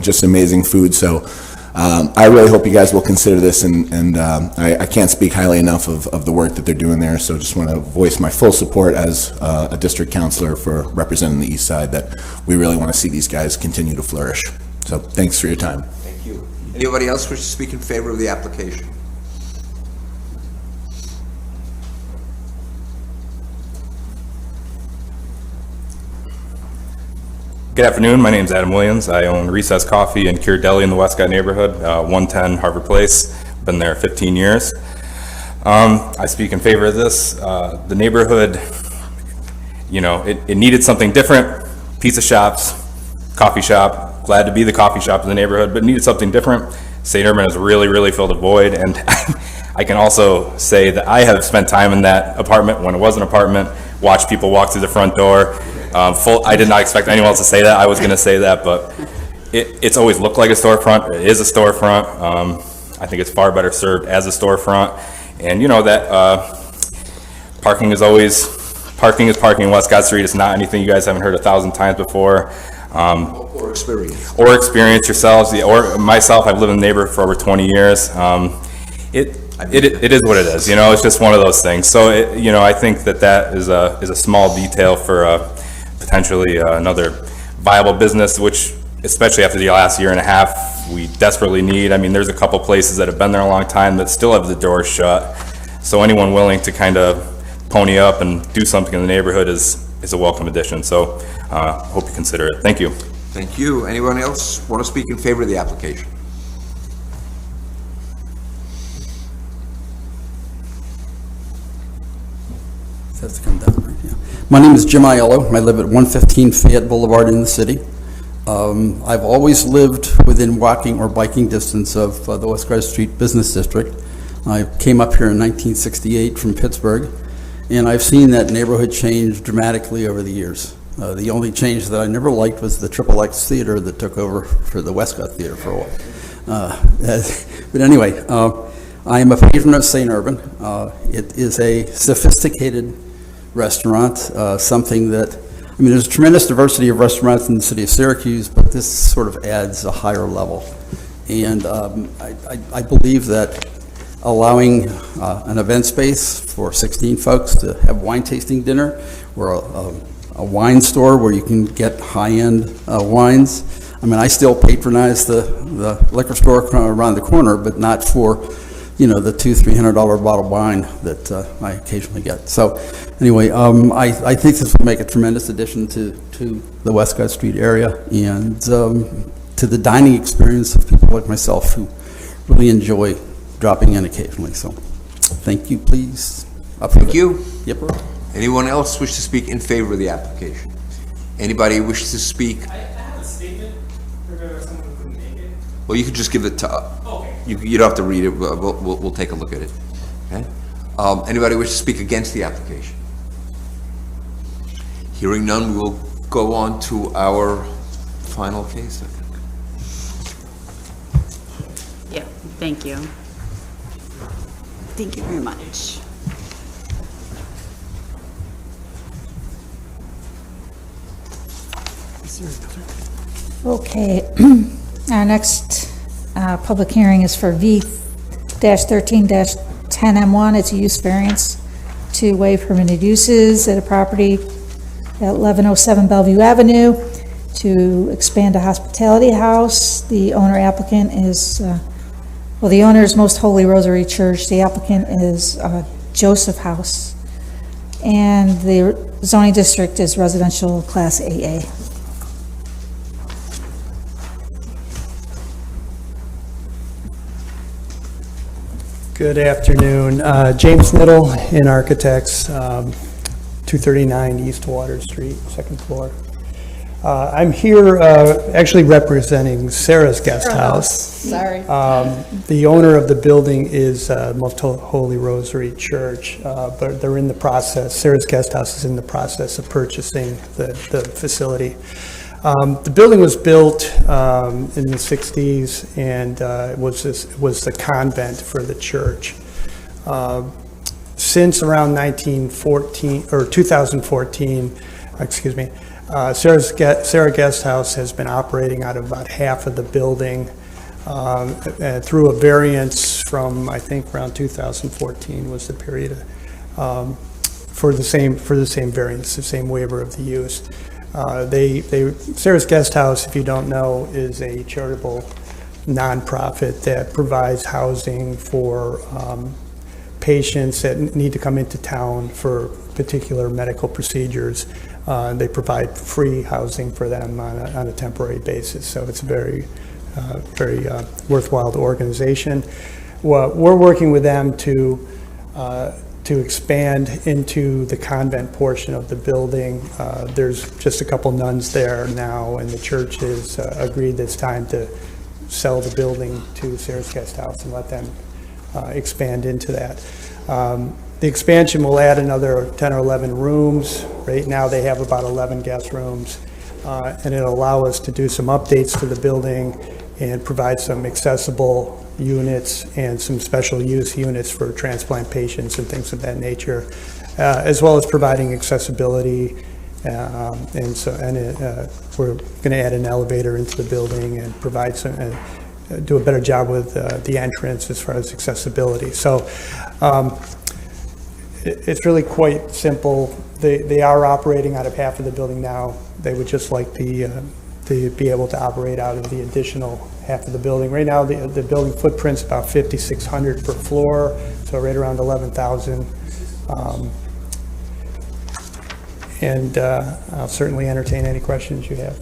Speaker 13: just amazing food. So I really hope you guys will consider this, and I can't speak highly enough of the work that they're doing there. So just want to voice my full support as a district councilor for representing the east side, that we really want to see these guys continue to flourish. So thanks for your time.
Speaker 1: Thank you. Anybody else wish to speak in favor of the application?
Speaker 14: Good afternoon. My name is Adam Williams. I own Recess Coffee and Cure Deli in the Westcott neighborhood, 110 Harvard Place. Been there 15 years. I speak in favor of this. The neighborhood, it needed something different. Pizza shops, coffee shop. Glad to be the coffee shop in the neighborhood, but needed something different. St. Urban has really filled a void, and I can also say that I have spent time in that apartment when it was an apartment, watched people walk through the front door. I did not expect anyone else to say that. I was going to say that, but it's always looked like a storefront. It is a storefront. I think it's far better served as a storefront. And parking is parking in Westcott Street. It's not anything you guys haven't heard 1,000 times before.
Speaker 1: Or experience.
Speaker 14: Or experience yourselves. Or myself, I've lived in the neighborhood for over 20 years. It is what it is. It's just one of those things. So I think that is a small detail for potentially another viable business, which, especially after the last year and a half, we desperately need. I mean, there's a couple places that have been there a long time that still have the doors shut. So anyone willing to kind of pony up and do something in the neighborhood is a welcome addition. So hope you consider it. Thank you.
Speaker 1: Thank you. Anyone else want to speak in favor of the application?
Speaker 15: Has to come down, right? Yeah. My name is Jim Aiello. I live at 115 Fayette Boulevard in the city. I've always lived within walking or biking distance of the Westcott Street Business District. I came up here in 1968 from Pittsburgh, and I've seen that neighborhood change dramatically over the years. The only change that I never liked was the XXX Theater that took over for the Westcott Theater for a while. But anyway, I am a patron of St. Urban. It is a sophisticated restaurant, something that, there's a tremendous diversity of restaurants in the city of Syracuse, but this sort of adds a higher level. And I believe that allowing an event space for 16 folks to have wine tasting dinner, or a wine store where you can get high-end wines. I still patronize the liquor store around the corner, but not for the $200-300 bottle of wine that I occasionally get. So anyway, I think this will make a tremendous addition to the Westcott Street area and to the dining experience of people like myself who really enjoy dropping in occasionally. So thank you, please.
Speaker 1: Thank you.
Speaker 15: Yep.
Speaker 1: Anyone else wish to speak in favor of the application? Anybody wish to speak?
Speaker 12: I have a statement for someone who couldn't make it.
Speaker 1: Well, you could just give it to,
Speaker 12: Okay.
Speaker 1: you don't have to read it, we'll take a look at it. Okay? Anybody wish to speak against the application? Hearing none, we will go on to our final case, I think.
Speaker 7: Yeah, thank you. Thank you very much.
Speaker 2: Okay, our next public hearing is for V-13-10M1. It's a use variance to waive permitted uses at a property at 1107 Bellevue Avenue to expand a hospitality house. The owner applicant is, the owner is Most Holy Rosary Church. The applicant is Joseph House. And the zoning district is residential class AA.
Speaker 16: Good afternoon. James Niddle in Architects. 239 East Water Street, second floor. I'm here actually representing Sarah's Guest House.
Speaker 2: Sorry.
Speaker 16: The owner of the building is Most Holy Rosary Church, but they're in the process, Sarah's Guest House is in the process of purchasing the facility. The building was built in the 60s and was the convent for the church. Since around 2014, excuse me, Sarah Guest House has been operating out of about half of the building through a variance from, I think, around 2014 was the period for the same variance, the same waiver of the use. Sarah's Guest House, if you don't know, is a charitable nonprofit that provides housing for patients that need to come into town for particular medical procedures. They provide free housing for them on a temporary basis, so it's a very worthwhile organization. Well, we're working with them to expand into the convent portion of the building. There's just a couple nuns there now, and the church has agreed that it's time to sell the building to Sarah's Guest House and let them expand into that. The expansion will add another 10 or 11 rooms. Right now they have about 11 guest rooms, and it'll allow us to do some updates to the building and provide some accessible units and some special use units for transplant patients and things of that nature, as well as providing accessibility. And we're going to add an elevator into the building and provide some, do a better job with the entrance as far as accessibility. So it's really quite simple. They are operating out of half of the building now. They would just like to be able to operate out of the additional half of the building. Right now, the building footprint's about 5,600 per floor, so right around 11,000. And I'll certainly entertain any questions you have.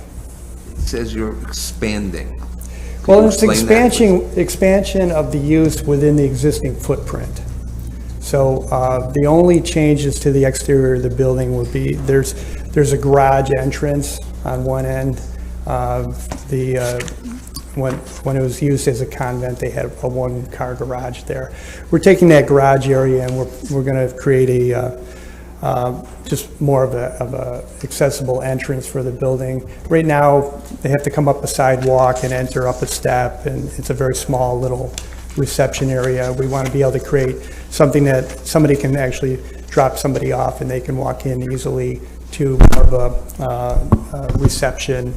Speaker 1: It says you're expanding.
Speaker 16: Well, it's expansion of the use within the existing footprint. So the only changes to the exterior of the building would be there's a garage entrance on one end. When it was used as a convent, they had a one-car garage there. We're taking that garage area and we're going to create a just more of a accessible entrance for the building. Right now, they have to come up a sidewalk and enter up a step, and it's a very small little reception area. We want to be able to create something that somebody can actually drop somebody off and they can walk in easily to more of a reception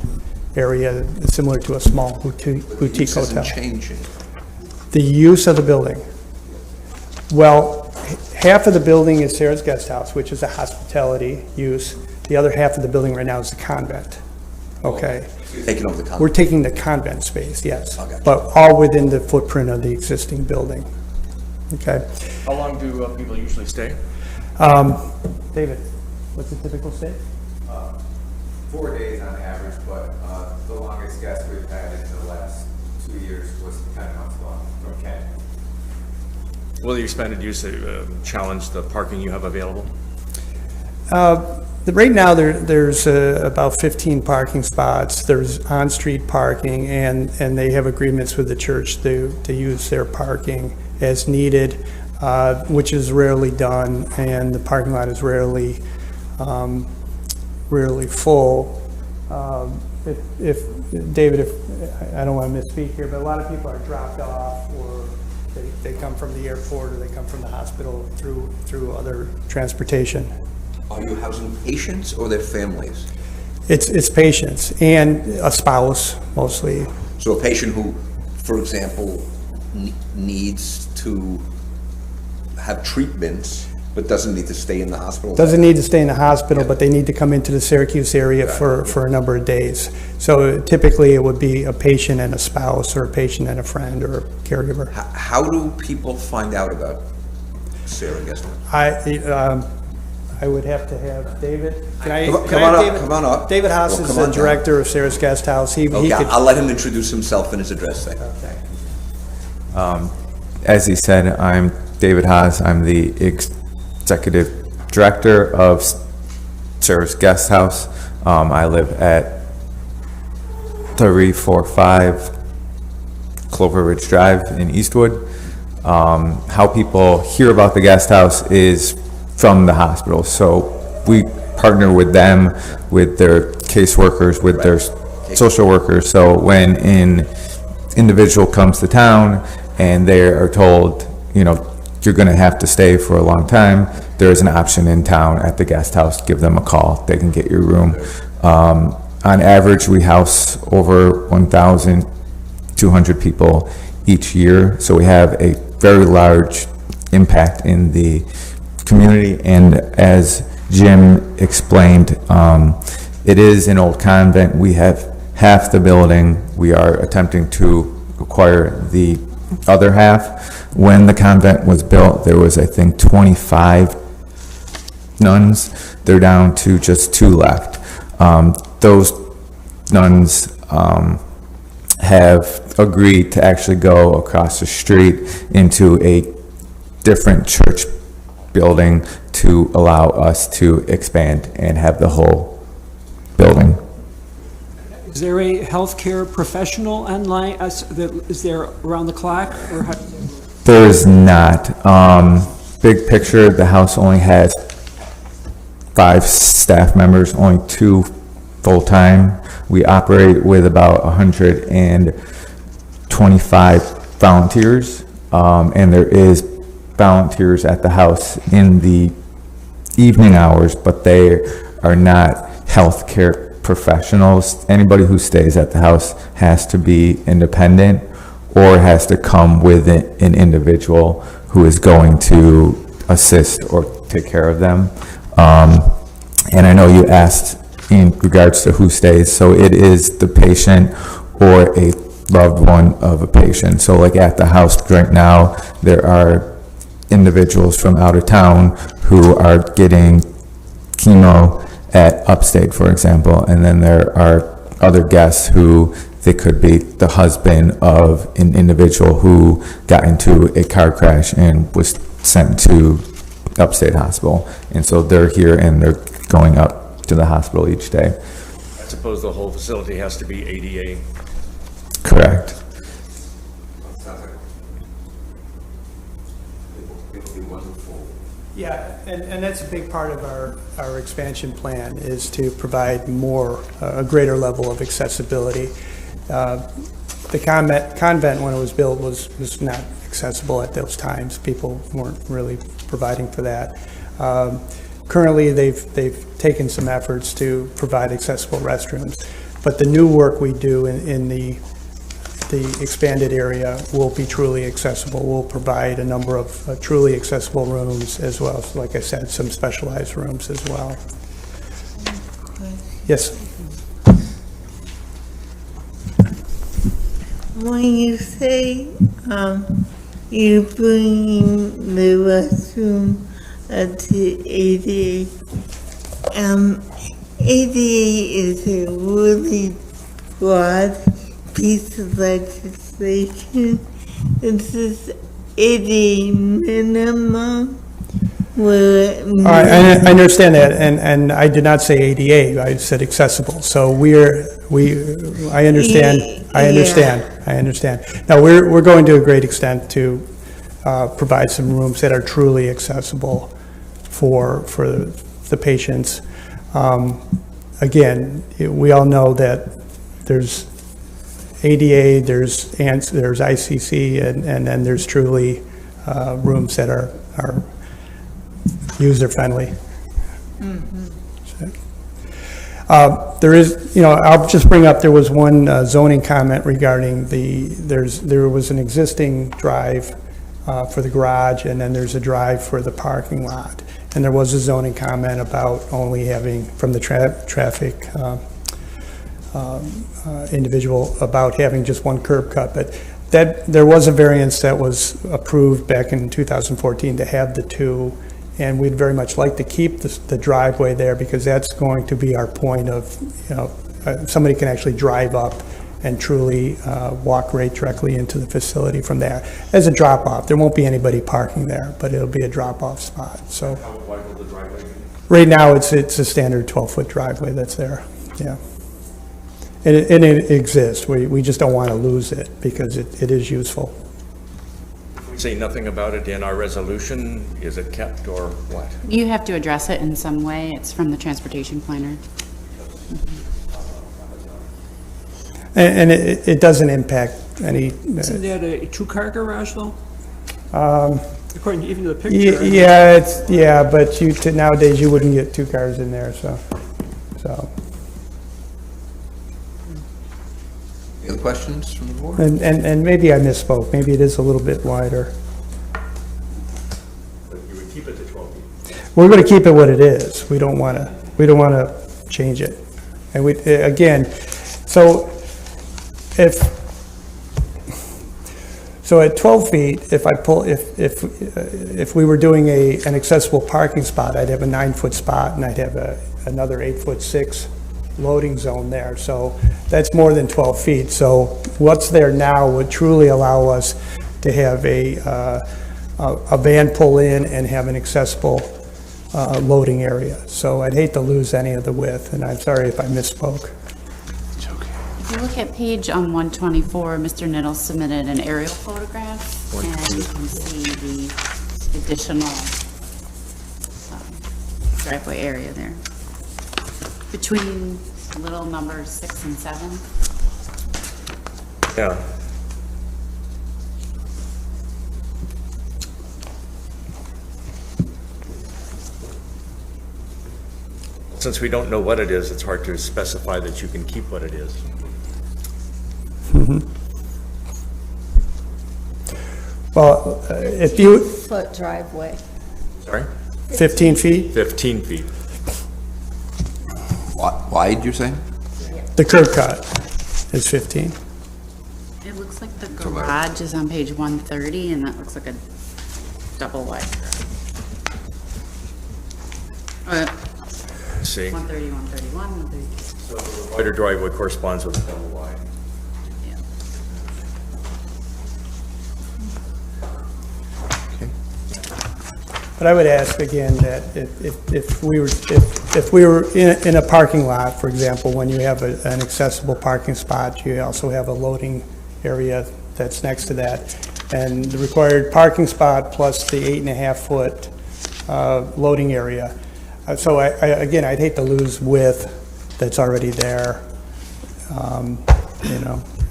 Speaker 16: area similar to a small boutique hotel.
Speaker 1: Isn't changing.
Speaker 16: The use of the building. Well, half of the building is Sarah's Guest House, which is a hospitality use. The other half of the building right now is the convent. Okay.
Speaker 1: So you're taking over the convent?
Speaker 16: We're taking the convent space, yes.
Speaker 1: Okay.
Speaker 16: But all within the footprint of the existing building. Okay.
Speaker 4: How long do people usually stay?
Speaker 16: David, what's the typical stay?
Speaker 17: 4 days on average, but the longest guest we've had in the last 2 years was 10 months long from Kent.
Speaker 4: Will the expanded use challenge the parking you have available?
Speaker 16: Right now, there's about 15 parking spots. There's on-street parking, and they have agreements with the church to use their parking as needed, which is rarely done, and the parking lot is rarely full. If David, I don't want to misspeak here, but a lot of people are dropped off, or they come from the airport, or they come from the hospital through other transportation.
Speaker 1: Are you housing patients or their families?
Speaker 16: It's patients and a spouse mostly.
Speaker 1: So a patient who, for example, needs to have treatments but doesn't need to stay in the hospital?
Speaker 16: Doesn't need to stay in the hospital, but they need to come into the Syracuse area for a number of days. So typically it would be a patient and a spouse, or a patient and a friend, or a caregiver.
Speaker 1: How do people find out about Sarah Guest House?
Speaker 16: I would have to have David.
Speaker 1: Come on up.
Speaker 16: David Haas is the director of Sarah's Guest House.
Speaker 1: I'll let him introduce himself and his address thing.
Speaker 16: Okay.
Speaker 17: As he said, I'm David Haas. I'm the executive director of serves Guest House. I live at 345 Clover Ridge Drive in Eastwood. How people hear about the Guest House is from the hospital. So we partner with them, with their caseworkers, with their social workers. So when an individual comes to town and they are told, you know, you're going to have to stay for a long time, there is an option in town at the Guest House. Give them a call. They can get your room. On average, we house over 1,200 people each year. So we have a very large impact in the community. And as Jim explained, it is an old convent. We have half the building. We are attempting to acquire the other half. When the convent was built, there was, I think, 25 nuns. They're down to just 2 left. Those nuns have agreed to actually go across the street into a different church building to allow us to expand and have the whole building.
Speaker 3: Is there a healthcare professional online, is there around the clock? Or how?
Speaker 17: There's not. Big picture, the house only has 5 staff members, only 2 full-time. We operate with about 125 volunteers, and there is volunteers at the house in the evening hours, but they are not healthcare professionals. Anybody who stays at the house has to be independent or has to come with an individual who is going to assist or take care of them. And I know you asked in regards to who stays, so it is the patient or a loved one of a patient. So like at the house right now, there are individuals from out of town who are getting chemo at Upstate, for example, and then there are other guests who they could be the husband of an individual who got into a car crash and was sent to Upstate Hospital. And so they're here and they're going up to the hospital each day.
Speaker 4: I suppose the whole facility has to be ADA.
Speaker 17: Correct.
Speaker 16: Yeah, and that's a big part of our expansion plan, is to provide more, a greater level of accessibility. The convent, when it was built, was not accessible at those times. People weren't really providing for that. Currently, they've taken some efforts to provide accessible restrooms, but the new work we do in the expanded area will be truly accessible. We'll provide a number of truly accessible rooms as well as, like I said, some specialized rooms as well. Yes?
Speaker 10: When you say you're bringing the restroom to ADA, ADA is a really broad piece of legislation. It's this ADA minimum.
Speaker 16: I understand that, and I did not say ADA. I said accessible. So I understand. Now we're going to a great extent to provide some rooms that are truly accessible for the patients. Again, we all know that there's ADA, there's ICC, and then there's truly rooms that are user-friendly. There is, I'll just bring up, there was one zoning comment regarding there was an existing drive for the garage, and then there's a drive for the parking lot. And there was a zoning comment about only having, from the traffic individual, about having just one curb cut. But there was a variance that was approved back in 2014 to have the 2. And we'd very much like to keep the driveway there, because that's going to be our point of, somebody can actually drive up and truly walk right directly into the facility from there. As a drop-off, there won't be anybody parking there, but it'll be a drop-off spot. So,
Speaker 4: How wide will the driveway be?
Speaker 16: Right now, it's a standard 12-foot driveway that's there, yeah. And it exists. We just don't want to lose it because it is useful.
Speaker 4: We say nothing about it in our resolution, is it kept or what?
Speaker 7: You have to address it in some way. It's from the transportation planner.
Speaker 16: And it doesn't impact any.
Speaker 3: Isn't that a two-car garage, though? According even to the picture.
Speaker 16: Yeah, but nowadays you wouldn't get 2 cars in there, so.
Speaker 1: Any other questions from the board?
Speaker 16: And maybe I misspoke. Maybe it is a little bit wider.
Speaker 4: But you would keep it to 12 feet?
Speaker 16: We're going to keep it what it is. We don't want to change it. And again, so at 12 feet, if we were doing an accessible parking spot, I'd have a 9-foot spot and I'd have another 8'6" loading zone there. So that's more than 12 feet. So what's there now would truly allow us to have a van pull in and have an accessible loading area. So I'd hate to lose any of the width, and I'm sorry if I misspoke.
Speaker 7: If you look at page 124, Mr. Niddle submitted an aerial photograph, and you can see the additional driveway area there. Between little numbers 6 and 7.
Speaker 4: Yeah. Since we don't know what it is, it's hard to specify that you can keep what it is.
Speaker 16: Well, if you...
Speaker 2: Foot driveway.
Speaker 4: Sorry?
Speaker 16: 15 feet?
Speaker 4: 15 feet.
Speaker 1: Wide, you're saying?
Speaker 16: The curb cut is 15.
Speaker 7: It looks like the garage is on page 130, and that looks like a double wide.
Speaker 4: See.
Speaker 7: 130, 131, 132.
Speaker 4: So the wider driveway corresponds with the double wide.
Speaker 16: But I would ask again that if we were in a parking lot, for example, when you have an accessible parking spot, you also have a loading area that's next to that. And the required parking spot plus the 8.5-foot loading area. So again, I'd hate to lose width that's already there,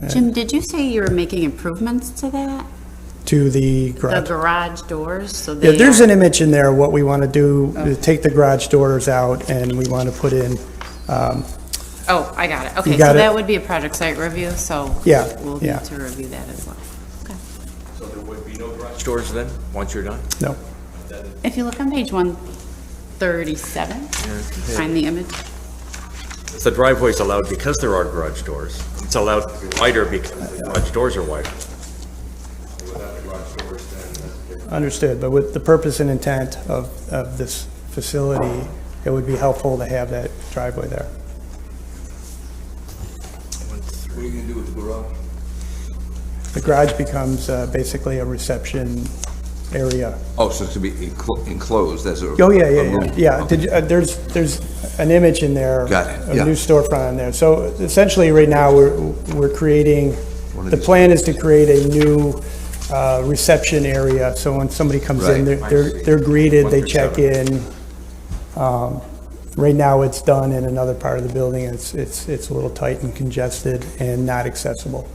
Speaker 7: Jim, did you say you were making improvements to that?
Speaker 16: to the garage.
Speaker 7: The garage doors, so
Speaker 16: Yeah,
Speaker 7: they
Speaker 16: there's
Speaker 7: are-
Speaker 16: an image in there. What we want to do is take the garage doors out, and we want to put in,
Speaker 7: Oh, I got it.
Speaker 16: You
Speaker 7: Okay,
Speaker 16: got
Speaker 7: so
Speaker 16: it?
Speaker 7: that would be a project site review, so
Speaker 16: Yeah,
Speaker 7: we'll
Speaker 16: yeah.
Speaker 7: need to review that as well. Okay.
Speaker 4: So there would be no garage doors then, once you're done?
Speaker 16: no.
Speaker 7: If you look on page 137, find the image.
Speaker 4: The driveway's allowed because there are garage doors. It's allowed to be wider because the garage doors are wider. Without the garage doors, then
Speaker 16: Understood, but with the purpose and intent of this facility, it would be helpful to have that driveway there.
Speaker 1: What are you going to do with the garage?
Speaker 16: The garage becomes basically a reception area.
Speaker 1: Oh, so it's going to be enclosed as a...
Speaker 16: Oh, yeah,
Speaker 1: a room.
Speaker 16: yeah.
Speaker 1: Okay.
Speaker 16: There's an image in there.
Speaker 1: Got it,
Speaker 16: A
Speaker 1: yeah.
Speaker 16: new storefront in there. So essentially, right now, we're creating, the plan is to create a new reception area, so when somebody comes in,
Speaker 1: Right.
Speaker 16: they're greeted, they
Speaker 4: 137.
Speaker 16: check in. Right now, it's done in another part of the building, and it's a little tight and congested and not accessible.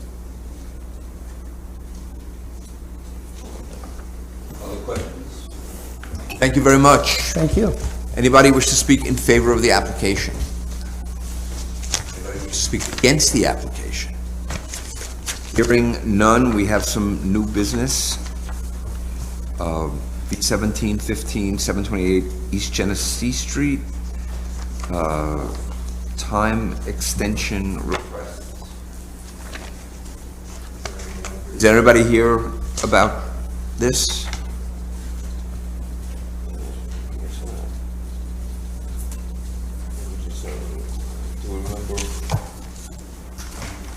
Speaker 1: Other questions? Thank you very much.
Speaker 16: Thank you.
Speaker 1: Anybody wish to speak in favor of the application? Anybody wish to speak against the application? Hearing none, we have some new business. B1715, 728 East Genesee Street. Time extension request. Is anybody here about this?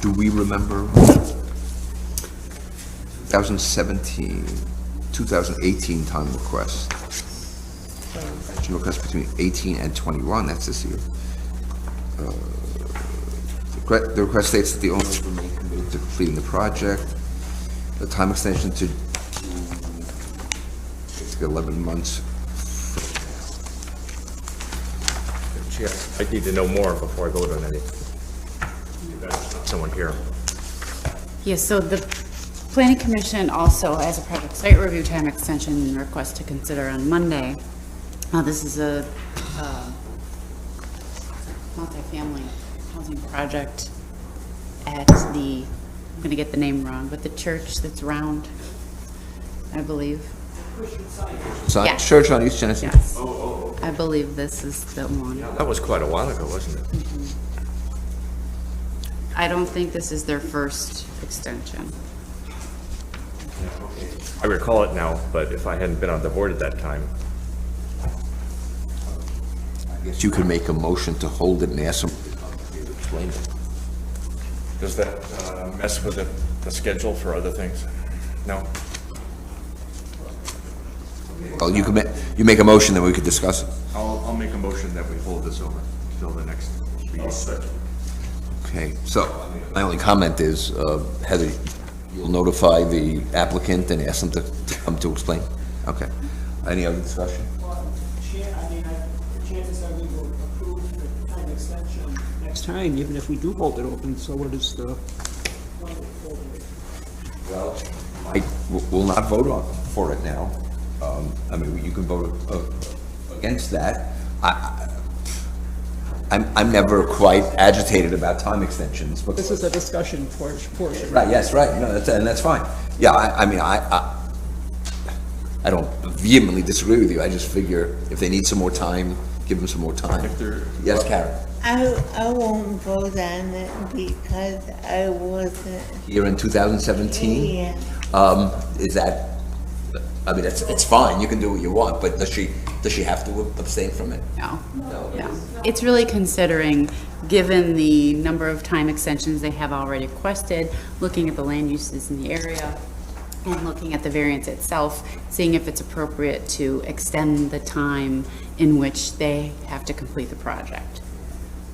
Speaker 1: Do we remember 2017, 2018 time request? extension request between 18 and 21, that's this year. The request states that the owners remain committed to completing the project. The time extension to basically 11 months.
Speaker 4: Chair, I need to know more before I vote on anything. Someone here.
Speaker 7: Yes, so the Planning Commission also has a project site review time extension request to consider on Monday. This is a multifamily housing project at the, I'm going to get the name wrong, but the church that's round, I believe. Yes.
Speaker 1: Church on East Genesee.
Speaker 7: Yes. I believe this is the one.
Speaker 4: That was quite a while ago, wasn't it?
Speaker 7: I don't think this is their first extension.
Speaker 4: I recall it now, but if I hadn't been on the board at that time.
Speaker 1: I guess you could make a motion to hold it and ask them to explain it.
Speaker 4: Does that mess with the schedule for other things? No?
Speaker 1: Well, you make a motion, then we could discuss it.
Speaker 4: I'll make a motion that we hold this over until the next meeting.
Speaker 1: Okay, so my only comment is, Heather, you'll notify the applicant and ask them to come to explain? Okay. Any other discussion?
Speaker 3: The chances are we will approve the time extension next time, even if we do hold it open, so what is the?
Speaker 1: Well, I will not vote for it now. I mean, you can vote against that. I'm never quite agitated about time extensions, but.
Speaker 3: This is a discussion portion.
Speaker 1: Right, yes, right, no, that's fine. Yeah, I mean, I don't vehemently disagree with you, I just figure if they need some more time, give them some more time. Yes, Karen?
Speaker 10: I won't vote on it because I wasn't.
Speaker 1: Here in 2017?
Speaker 10: Yeah.
Speaker 1: Is that, I mean, it's fine, you can do what you want, but does she have to abstain from it?
Speaker 7: No. It's really considering, given the number of time extensions they have already requested, looking at the land uses in the area, and looking at the variance itself, seeing if it's appropriate to extend the time in which they have to complete the project.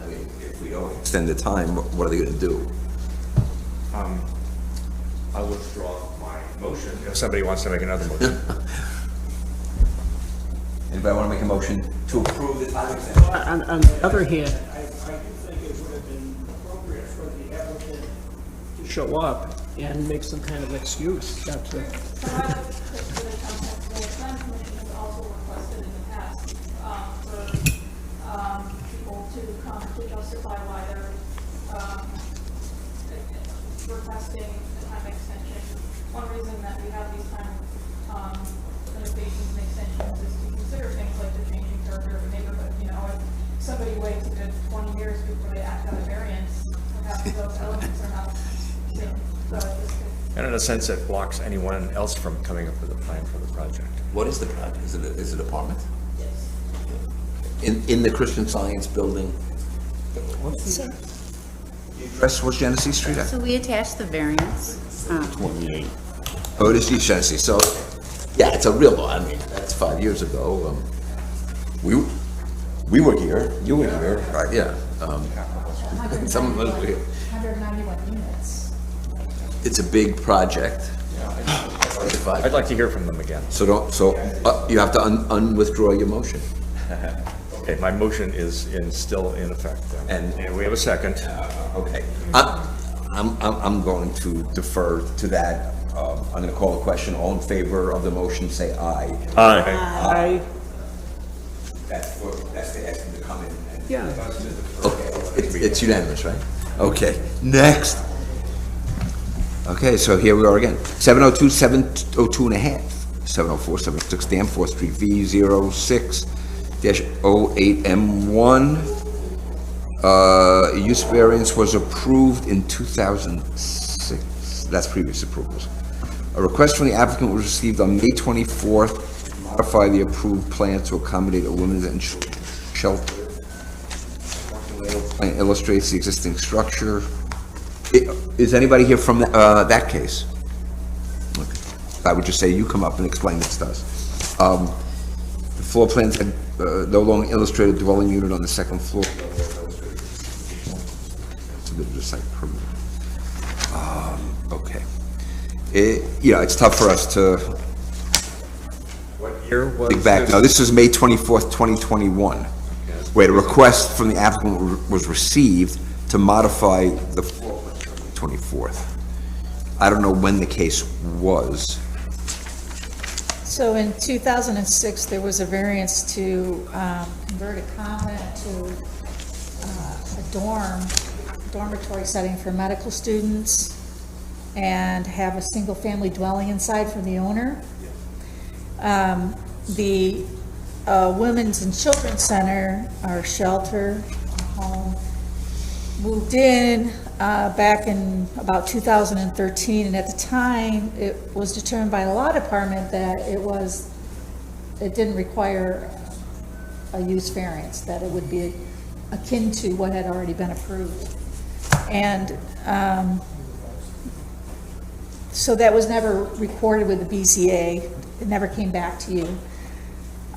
Speaker 1: I mean, if we don't extend the time, what are they gonna do?
Speaker 4: I'll withdraw my motion if somebody wants to make another motion.
Speaker 1: Anybody want to make a motion to approve the time extension?
Speaker 3: On the other hand, I do think it would have been appropriate for the applicant to show up and make some kind of excuse not to.
Speaker 18: People to come to justify why they're requesting a time extension. One reason that we have these time limitations and extensions is to consider things like the changing character of a neighborhood. You know, if somebody waits a good 20 years before they act on a variance, perhaps those elements are not seen. So
Speaker 4: And in a sense, it blocks anyone else from coming up with a plan for the project.
Speaker 1: What is the project? Is it apartment?
Speaker 18: yes.
Speaker 1: In the Christian Science building? What's the address was Genesee Street at?
Speaker 7: So we attached the variance.
Speaker 1: 28. Oh, it is East Genesee, so, yeah, it's a real, I mean, that's 5 years ago. We were here, you were here, right, yeah. Some of us were here.
Speaker 18: 191 units.
Speaker 1: It's a big project.
Speaker 4: I'd like to hear from them again.
Speaker 1: So you have to unwithdraw your motion.
Speaker 4: Okay, my motion is still in effect. And we have a second.
Speaker 1: Okay. I'm going to defer to that. I'm going to call the question. All in favor of the motion, say aye.
Speaker 3: Aye.
Speaker 1: That's the asking to come in.
Speaker 3: Yeah.
Speaker 1: Okay, it's unanimous, right? Okay, next. Okay, so here we are again. 702, 702 and a half. 704, 706 Danforth Street, V06-08M1. Use variance was approved in 2006. That's previous approvals. A request from the applicant was received on May 24th to modify the approved plan to accommodate a women's and shelter. Plan illustrates the existing structure. Is anybody here from that case? Okay. I would just say you come up and explain this to us. The floor plans had no longer illustrated dwelling unit on the second floor. Submitted a site permit. Okay. Yeah, it's tough for us to
Speaker 4: What year was
Speaker 1: think back.
Speaker 4: this?
Speaker 1: No, this is May 24th, 2021, where a request from the applicant was received to modify the floor plan on the 24th. I don't know when the case was.
Speaker 2: So in 2006, there was a variance to convert a convent to a dormitory setting for medical students and have a single-family dwelling inside for the owner. The Women's and Children's Center, our shelter, our home, moved in back in about 2013, and at the time, it was determined by the law department that it didn't require a use variance, that it would be akin to what had already been approved. And so that was never recorded with the BZA. It never came back to you.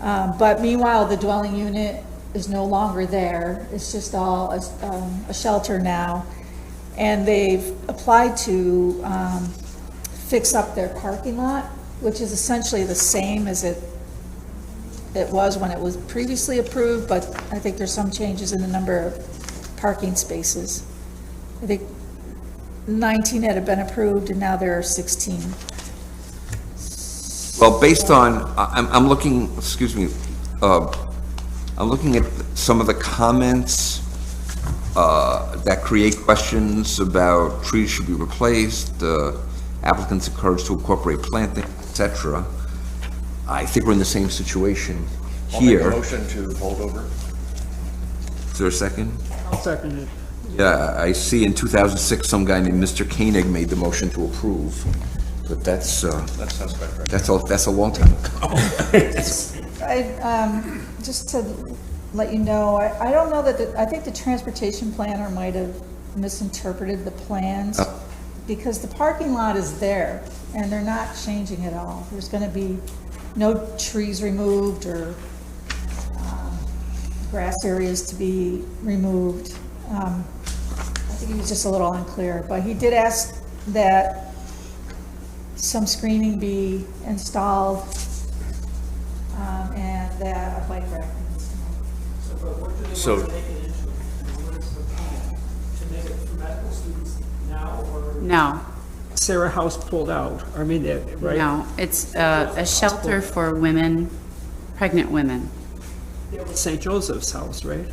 Speaker 2: But meanwhile, the dwelling unit is no longer there. It's just all a shelter now. And they've applied to fix up their parking lot, which is essentially the same as it was when it was previously approved, but I think there's some changes in the number of parking spaces. I think 19 had been approved, and now there are 16.
Speaker 1: Well, based on, I'm looking, excuse me, I'm looking at some of the comments that create questions about trees should be replaced, applicants encouraged to incorporate planting, etc. I think we're in the same situation here.
Speaker 4: I'll make a motion to hold over.
Speaker 1: Is there a second?
Speaker 3: I'll second it.
Speaker 1: Yeah, I see in 2006, some guy named Mr. Koenig made the motion to approve, but
Speaker 4: That sounds about right.
Speaker 1: that's a long time ago.
Speaker 2: Just to let you know, I don't know that, I think the transportation planner might have misinterpreted the plans, because the parking lot is there, and they're not changing at all. There's gonna be no trees removed or grass areas to be removed. I think he was just a little unclear, but he did ask that some screening be installed, and that a bike rack be installed.
Speaker 4: So,
Speaker 3: To make it for medical students now, or?
Speaker 7: No,
Speaker 3: Sarah House pulled out, I mean, right?
Speaker 7: no, it's a shelter for women, pregnant women.
Speaker 3: It was St. Joseph's House, right?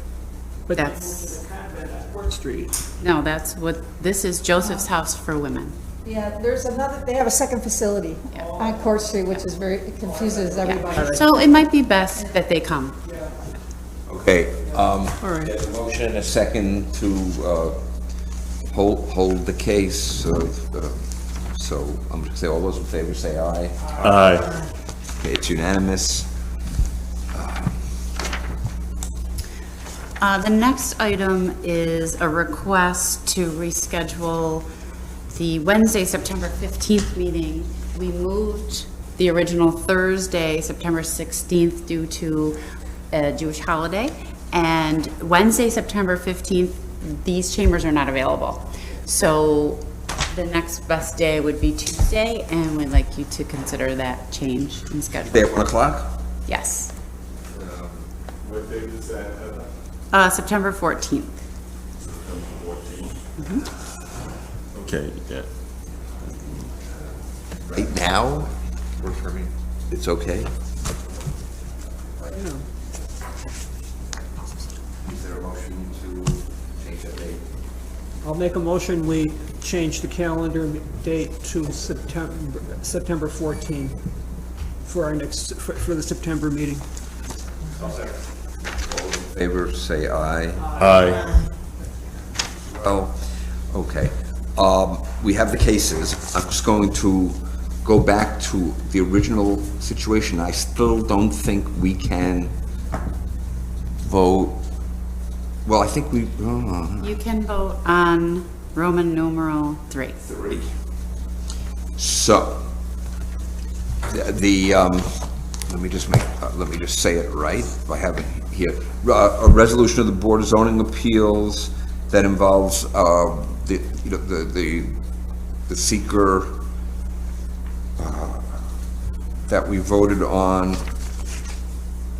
Speaker 3: But they moved
Speaker 7: That's,
Speaker 3: to the convent on Court Street.
Speaker 7: no, that's what, this is Joseph's House for Women.
Speaker 2: Yeah, there's another, they have a second facility on Court Street, which is very, it confuses everybody.
Speaker 7: So it might be best that they come.
Speaker 1: Okay,
Speaker 3: right.
Speaker 1: there's a motion and a second to hold the case, so I'm gonna say all those in favor say aye.
Speaker 8: Aye.
Speaker 1: Okay, it's unanimous.
Speaker 7: The next item is a request to reschedule the Wednesday, September 15th meeting. We moved the original Thursday, September 16th, due to a Jewish holiday. And Wednesday, September 15th, these chambers are not available. So the next best day would be Tuesday, and we'd like you to consider that change in schedule.
Speaker 1: Day at 1 o'clock?
Speaker 7: Yes.
Speaker 8: What date is that?
Speaker 7: September 14th.
Speaker 8: Okay, yeah.
Speaker 1: Right now? Works for me. It's okay? Is there a motion to change that date?
Speaker 3: I'll make a motion, we change the calendar date to September 14 for our next, for the September meeting.
Speaker 1: All in favor, say aye.
Speaker 8: Aye.
Speaker 1: Oh, okay. We have the cases. I'm just going to go back to the original situation. I still don't think we can vote. Well, I think we,
Speaker 7: You can vote on Roman numeral 3.
Speaker 1: 3. So, the let me just say it right by having here, a resolution of the Board of Zoning Appeals that involves, the seeker, that we voted on,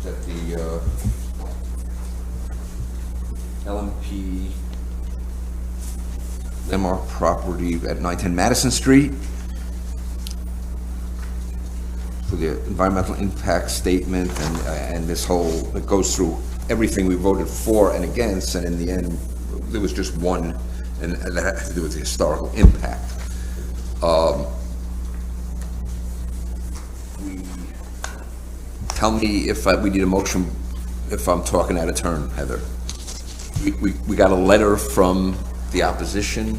Speaker 1: that the, LMP Lamar property at 910 Madison Street for the environmental impact statement, and this whole, it goes through everything we voted for and against, and in the end, there was just one, and that had to do with the historical impact. Tell me if we need a motion, if I'm talking out of turn, Heather. We got a letter from the opposition.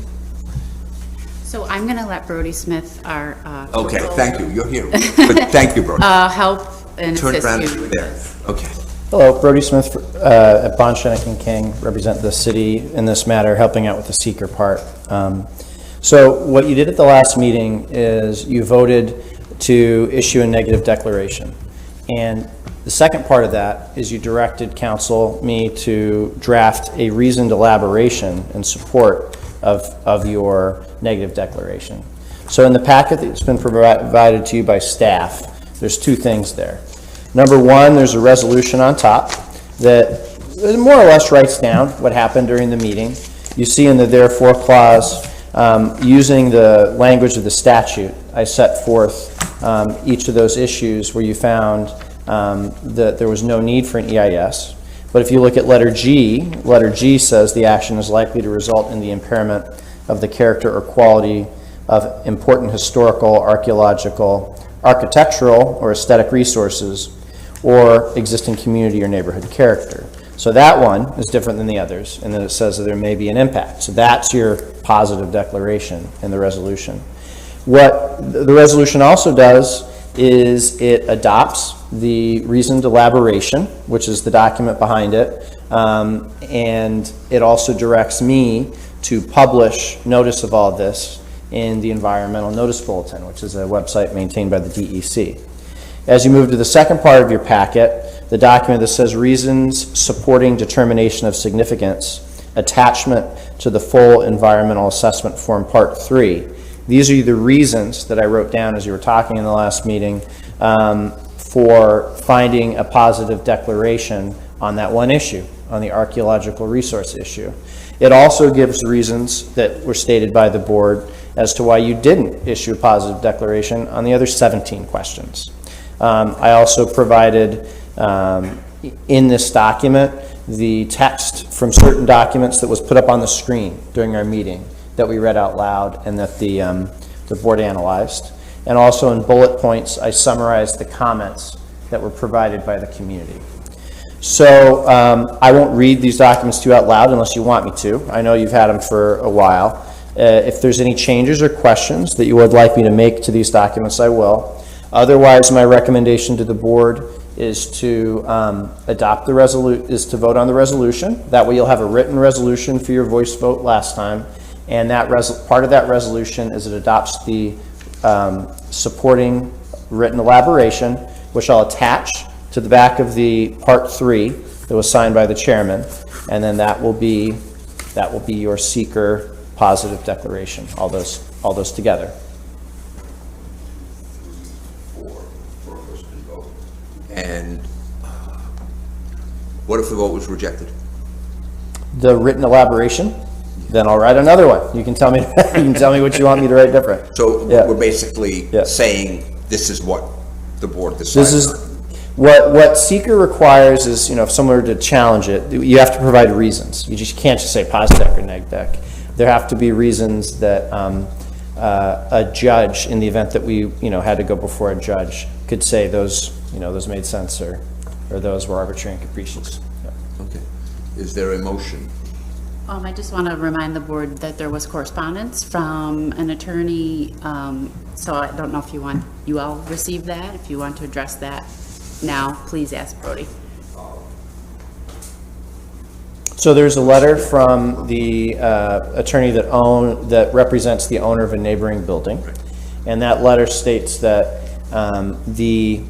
Speaker 7: So I'm going to let Brody Smith, our...
Speaker 1: Okay, thank you, you're here. But thank you, Brody.
Speaker 7: help and
Speaker 1: Turn
Speaker 7: assist
Speaker 1: around
Speaker 7: you with
Speaker 1: there.
Speaker 7: this.
Speaker 1: Okay.
Speaker 19: Hello, Brody Smith at Bond, Shennick and King, represent the city in this matter, helping out with the seeker part. So what you did at the last meeting is you voted to issue a negative declaration. And the second part of that is you directed me to draft a reasoned elaboration in support of your negative declaration. So in the packet that's been provided to you by staff, there's two things there. Number one, there's a resolution on top that more or less writes down what happened during the meeting. You see in the therefore clause, using the language of the statute, I set forth each of those issues where you found that there was no need for an EIS. But if you look at letter G says the action is likely to result in the impairment of the character or quality of important historical, archaeological, architectural, or aesthetic resources, or existing community or neighborhood character. So that one is different than the others, and then it says that there may be an impact. So that's your positive declaration in the resolution. What the resolution also does is it adopts the reasoned elaboration, which is the document behind it, and it also directs me to publish notice of all this in the Environmental Notice Bulletin, which is a website maintained by the DEC. As you move to the second part of your packet, the document that says reasons supporting determination of significance, attachment to the full environmental assessment form part 3. These are the reasons that I wrote down as you were talking in the last meeting for finding a positive declaration on that one issue, on the archaeological resource issue. It also gives reasons that were stated by the board as to why you didn't issue a positive declaration on the other 17 questions. I also provided in this document the text from certain documents that was put up on the screen during our meeting that we read out loud and that the board analyzed. And also in bullet points, I summarized the comments that were provided by the community. So I won't read these documents to you out loud unless you want me to. I know you've had them for a while. If there's any changes or questions that you would like me to make to these documents, I will. Otherwise, my recommendation to the board is to vote on the resolution. That way you'll have a written resolution for your voice vote last time. And that part of that resolution is it adopts the supporting written elaboration, which I'll attach to the back of the part 3 that was signed by the chairman. And then that will be your seeker positive declaration, all those together.
Speaker 1: And what if the vote was rejected?
Speaker 19: The written elaboration, then I'll write another one. You can tell me what you want me to write different.
Speaker 1: So we're basically saying this is what the board decided.
Speaker 19: This is what seeker requires is, if someone were to challenge it, you have to provide reasons. You can't just say positive deck or neg deck. There have to be reasons that a judge, in the event that we had to go before a judge, could say those made sense or those were arbitrary and capricious.
Speaker 1: Okay. Is there a motion?
Speaker 7: I just want to remind the board that there was correspondence from an attorney, so I don't know if you all received that. If you want to address that now, please ask Brody.
Speaker 19: So there's a letter from the attorney that represents the owner of a neighboring building, and that letter states that the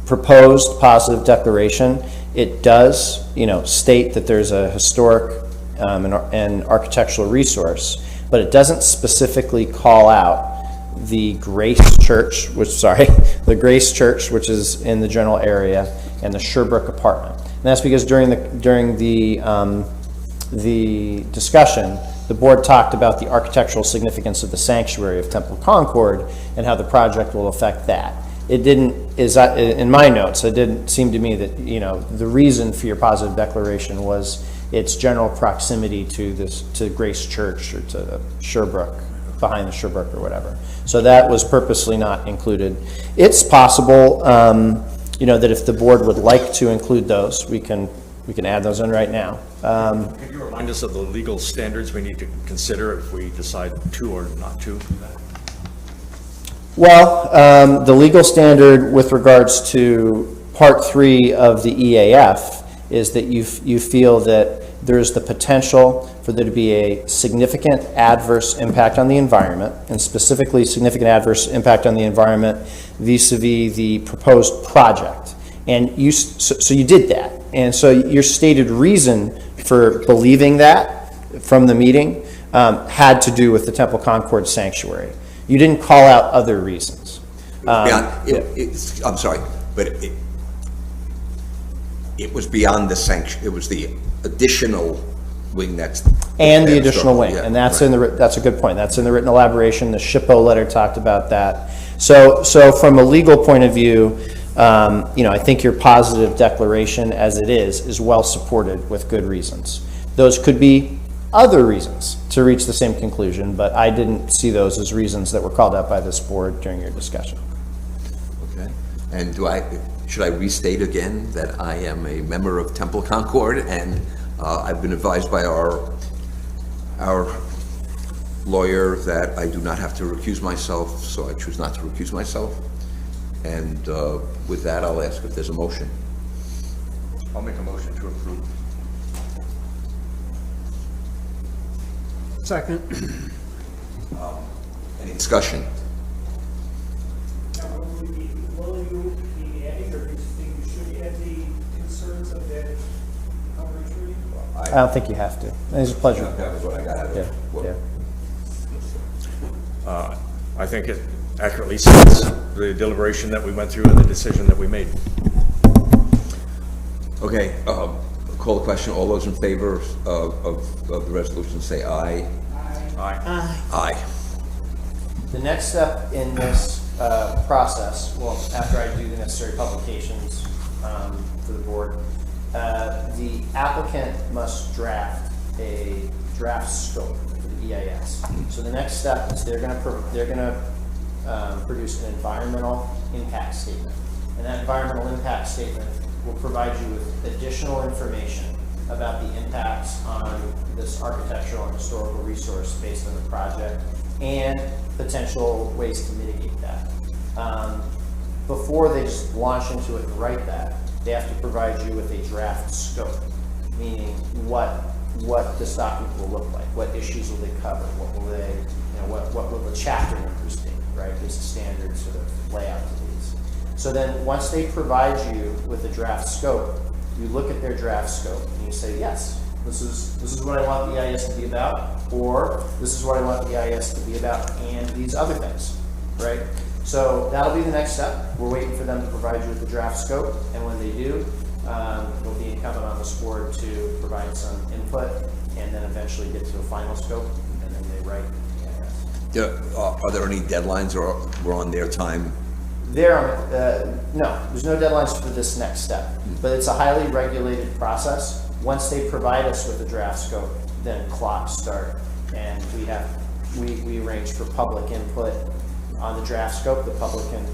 Speaker 19: proposed positive declaration, it does, state that there's a historic and architectural resource, but it doesn't specifically call out the Grace Church, the Grace Church, which is in the general area, and the Sherbrooke apartment. And that's because during the discussion, the board talked about the architectural significance of the sanctuary of Temple Concord and how the project will affect that. It didn't, in my notes, it didn't seem to me that, the reason for your positive declaration was its general proximity to Grace Church or to Sherbrooke, behind the Sherbrooke or whatever. So that was purposely not included. It's possible, that if the board would like to include those, we can add those in right now.
Speaker 4: Can you remind us of the legal standards we need to consider if we decide to or not to?
Speaker 19: Well, the legal standard with regards to Part 3 of the EAF is that you feel that there's the potential for there to be a significant adverse impact on the environment, and specifically significant adverse impact on the environment vis-a-vis the proposed project. And so you did that. And so your stated reason for believing that from the meeting had to do with the Temple Concord Sanctuary. You didn't call out other reasons.
Speaker 1: I'm sorry, but it was beyond the sanction. It was the additional wing that's...
Speaker 19: And the additional wing,
Speaker 1: yeah,
Speaker 19: and that's
Speaker 1: right.
Speaker 19: that's a good point. That's in the written elaboration. The SHPO letter talked about that. So from a legal point of view, I think your positive declaration as it is well supported with good reasons. Those could be other reasons to reach the same conclusion, but I didn't see those as reasons that were called out by this board during your discussion.
Speaker 1: Okay. And should I restate again that I am a member of Temple Concord, and I've been advised by our lawyer that I do not have to recuse myself, so I choose not to recuse myself. And with that, I'll ask if there's a motion.
Speaker 4: I'll make a motion to approve.
Speaker 3: Second.
Speaker 1: Any discussion?
Speaker 3: Will you be adding, or do you think you should add the concerns of that coverage reading?
Speaker 19: I don't think you have to. It's a pleasure.
Speaker 1: That was what I got.
Speaker 19: Yeah.
Speaker 4: I think it accurately states the deliberation that we went through and the decision that we made.
Speaker 1: Okay, call the question. All those in favor of the resolution say aye.
Speaker 4: Aye.
Speaker 1: Aye.
Speaker 19: The next step in this process, well, after I do the necessary publications for the board, the applicant must draft a draft scope for the EIS. So the next step is they're going to produce an environmental impact statement, and that environmental impact statement will provide you with additional information about the impacts on this architectural and historical resource based on the project and potential ways to mitigate that. Before they just launch into it and write that, they have to provide you with a draft scope, meaning what this document will look like, what issues will they cover, what will they, what will the chapter numbers be, right? There's a standard sort of layout to these. So then once they provide you with a draft scope, you look at their draft scope and you say, yes, this is what I want the EIS to be about, or this is what I want the EIS to be about, and these other things, right? So that'll be the next step. We're waiting for them to provide you with the draft scope, and when they do, it'll be incumbent on this board to provide some input, and then eventually get to a final scope, and then they write the EIS.
Speaker 1: Are there any deadlines, or we're on their time?
Speaker 19: No, there's no deadlines for this next step, but it's a highly regulated process. Once they provide us with a draft scope, then clocks start, and we arrange for public input on the draft scope. The public can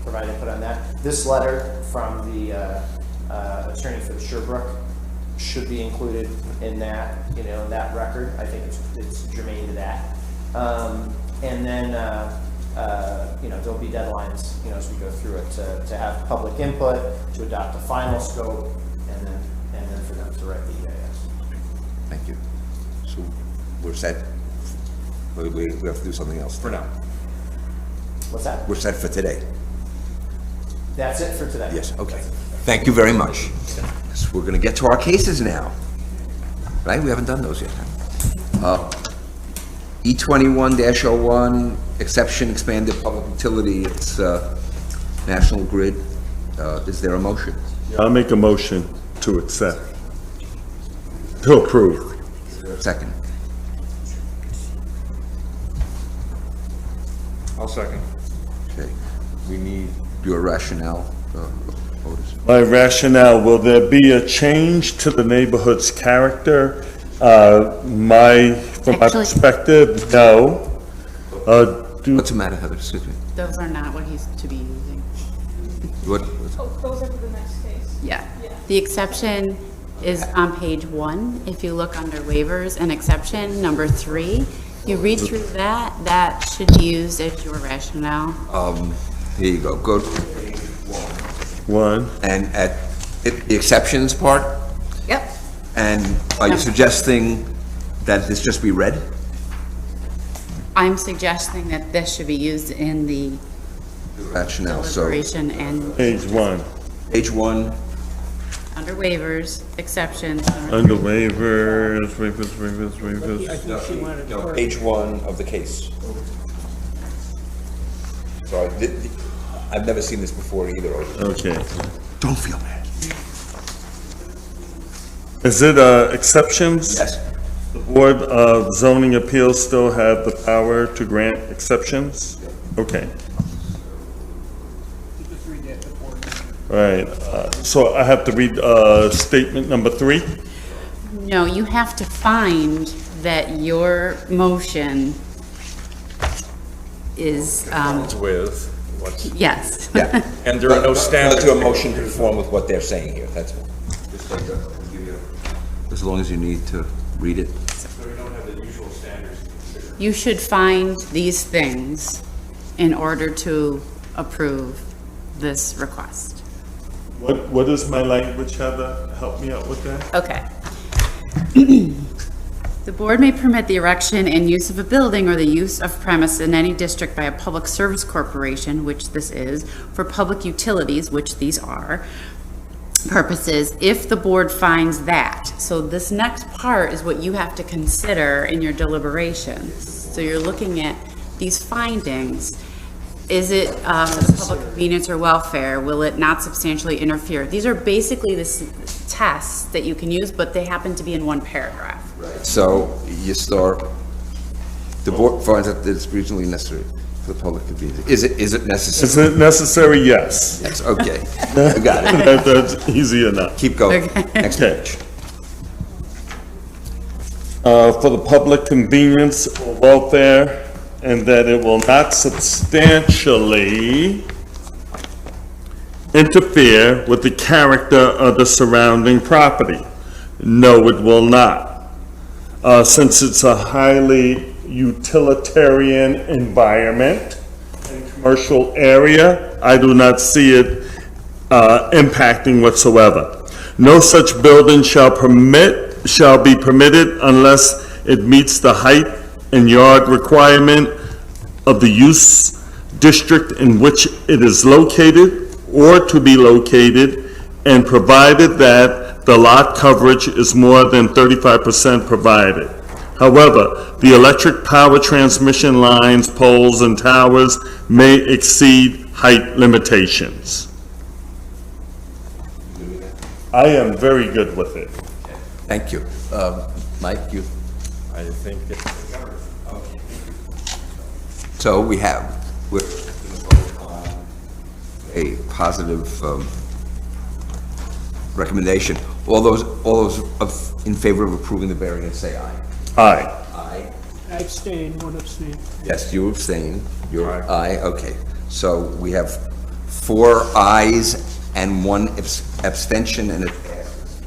Speaker 19: provide input on that. This letter from the attorney for the Sherbrooke should be included in that, in that record. I think it's germane to that. And then, there'll be deadlines, as we go through it to have public input, to adopt a final scope, and then for them to write the EIS.
Speaker 1: Thank you. So we're set. We have to do something else for now.
Speaker 19: What's that?
Speaker 1: We're set for today.
Speaker 19: That's it for today.
Speaker 1: Yes, okay. Thank you very much. So we're going to get to our cases now. Right, we haven't done those yet. E21-01, exception expanded public utility, it's National Grid. Is there a motion?
Speaker 8: I'll make a motion to accept, to approve.
Speaker 1: Second.
Speaker 4: I'll second.
Speaker 1: Okay. We need your rationale, Otis.
Speaker 8: My rationale, will there be a change to the neighborhood's character? From my perspective, no.
Speaker 1: What's the matter, Heather? Excuse me.
Speaker 7: Those are not what he's to be using.
Speaker 1: What?
Speaker 18: Those are for the next case.
Speaker 7: Yeah. The exception is on page 1. If you look under waivers and exception, number 3, you read through that, that should be used as your rationale.
Speaker 1: Here you go. Go to page 1. And at the exceptions part?
Speaker 7: Yep.
Speaker 1: And are you suggesting that this just be read?
Speaker 7: I'm suggesting that this should be used in the
Speaker 1: Rationale, so.
Speaker 7: deliberation and.
Speaker 8: Page 1.
Speaker 1: Page 1.
Speaker 7: Under waivers, exceptions.
Speaker 8: Under waivers.
Speaker 3: I think she wanted
Speaker 1: No,
Speaker 3: to.
Speaker 1: page 1 of the case. Sorry, I've never seen this before either.
Speaker 8: Okay.
Speaker 1: Don't feel bad.
Speaker 8: Is it exceptions?
Speaker 1: Yes.
Speaker 8: The Board of Zoning Appeals still have the power to grant exceptions? Okay. All right, so I have to read statement number 3?
Speaker 7: No, you have to find that your motion is,
Speaker 4: With what's,
Speaker 7: yes.
Speaker 1: Yeah.
Speaker 4: and there are no standards.
Speaker 1: Do a motion to conform with what they're saying here, that's all. As long as you need to read it.
Speaker 4: So we don't have the usual standards to consider.
Speaker 7: You should find these things in order to approve this request.
Speaker 8: What is my language, Heather? Help me out with that.
Speaker 7: Okay. The board may permit the erection and use of a building or the use of premise in any district by a public service corporation, which this is, for public utilities, which these are, purposes, if the board finds that. So this next part is what you have to consider in your deliberations. So you're looking at these findings. Is it public convenience or welfare? Will it not substantially interfere? These are basically the tests that you can use, but they happen to be in one paragraph.
Speaker 1: So you start, the board finds that it's reasonably necessary for the public convenience. Is it necessary?
Speaker 8: Is it necessary? Yes.
Speaker 1: Yes, okay. I got it.
Speaker 8: That's easy enough.
Speaker 1: Keep going.
Speaker 7: Okay.
Speaker 1: Next
Speaker 8: Okay.
Speaker 1: page.
Speaker 8: For the public convenience or welfare, and that it will not substantially interfere with the character of the surrounding property. No, it will not. Since it's a highly utilitarian environment and commercial area, I do not see it impacting whatsoever. No such building shall be permitted unless it meets the height and yard requirement of the use district in which it is located or to be located, and provided that the lot coverage is more than 35% provided. However, the electric power transmission lines, poles, and towers may exceed height limitations. I am very good with it.
Speaker 1: Thank you. Mike, you?
Speaker 4: I think it's covered.
Speaker 1: So we're going to vote on a positive recommendation. All those in favor of approving the variance, say aye.
Speaker 8: Aye.
Speaker 1: Aye.
Speaker 3: I abstain, one abstain.
Speaker 1: Yes, you abstain. You're aye, okay. So we have 4 ayes and 1 abstention, and it passes.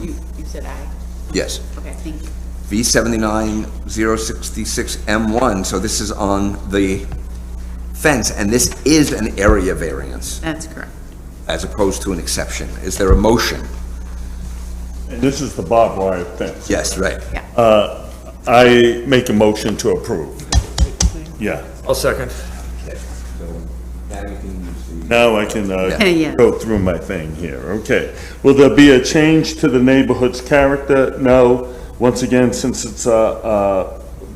Speaker 7: You said aye?
Speaker 1: Yes.
Speaker 7: Okay, thank you.
Speaker 1: V79-066M1, so this is on the fence, and this is an area variance,
Speaker 7: That's correct.
Speaker 1: as opposed to an exception. Is there a motion?
Speaker 8: And this is the barbed wire fence.
Speaker 1: Yes, right.
Speaker 8: I make a motion to approve. Yeah.
Speaker 4: I'll second.
Speaker 8: Now I can
Speaker 7: Yeah.
Speaker 8: go through my thing here, okay. Will there be a change to the neighborhood's character? No. Once again, since it's a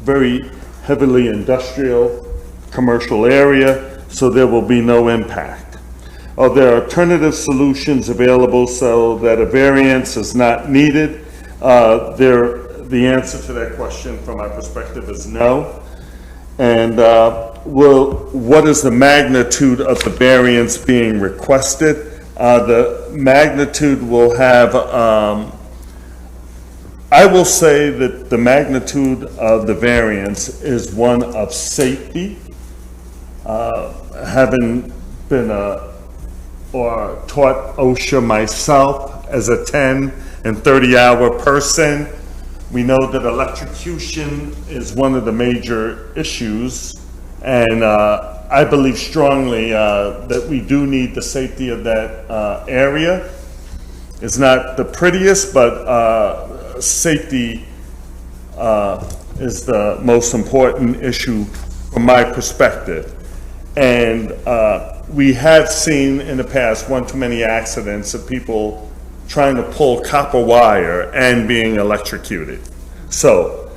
Speaker 8: very heavily industrial, commercial area, so there will be no impact. Are there alternative solutions available so that a variance is not needed? The answer to that question from my perspective is no. And what is the magnitude of the variance being requested? The magnitude will have, I will say that the magnitude of the variance is one of safety. Having been or taught OSHA myself as a 10 and 30-hour person, we know that electrocution is one of the major issues, and I believe strongly that we do need the safety of that area. It's not the prettiest, but safety is the most important issue from my perspective. And we have seen in the past one too many accidents of people trying to pull copper wire and being electrocuted. So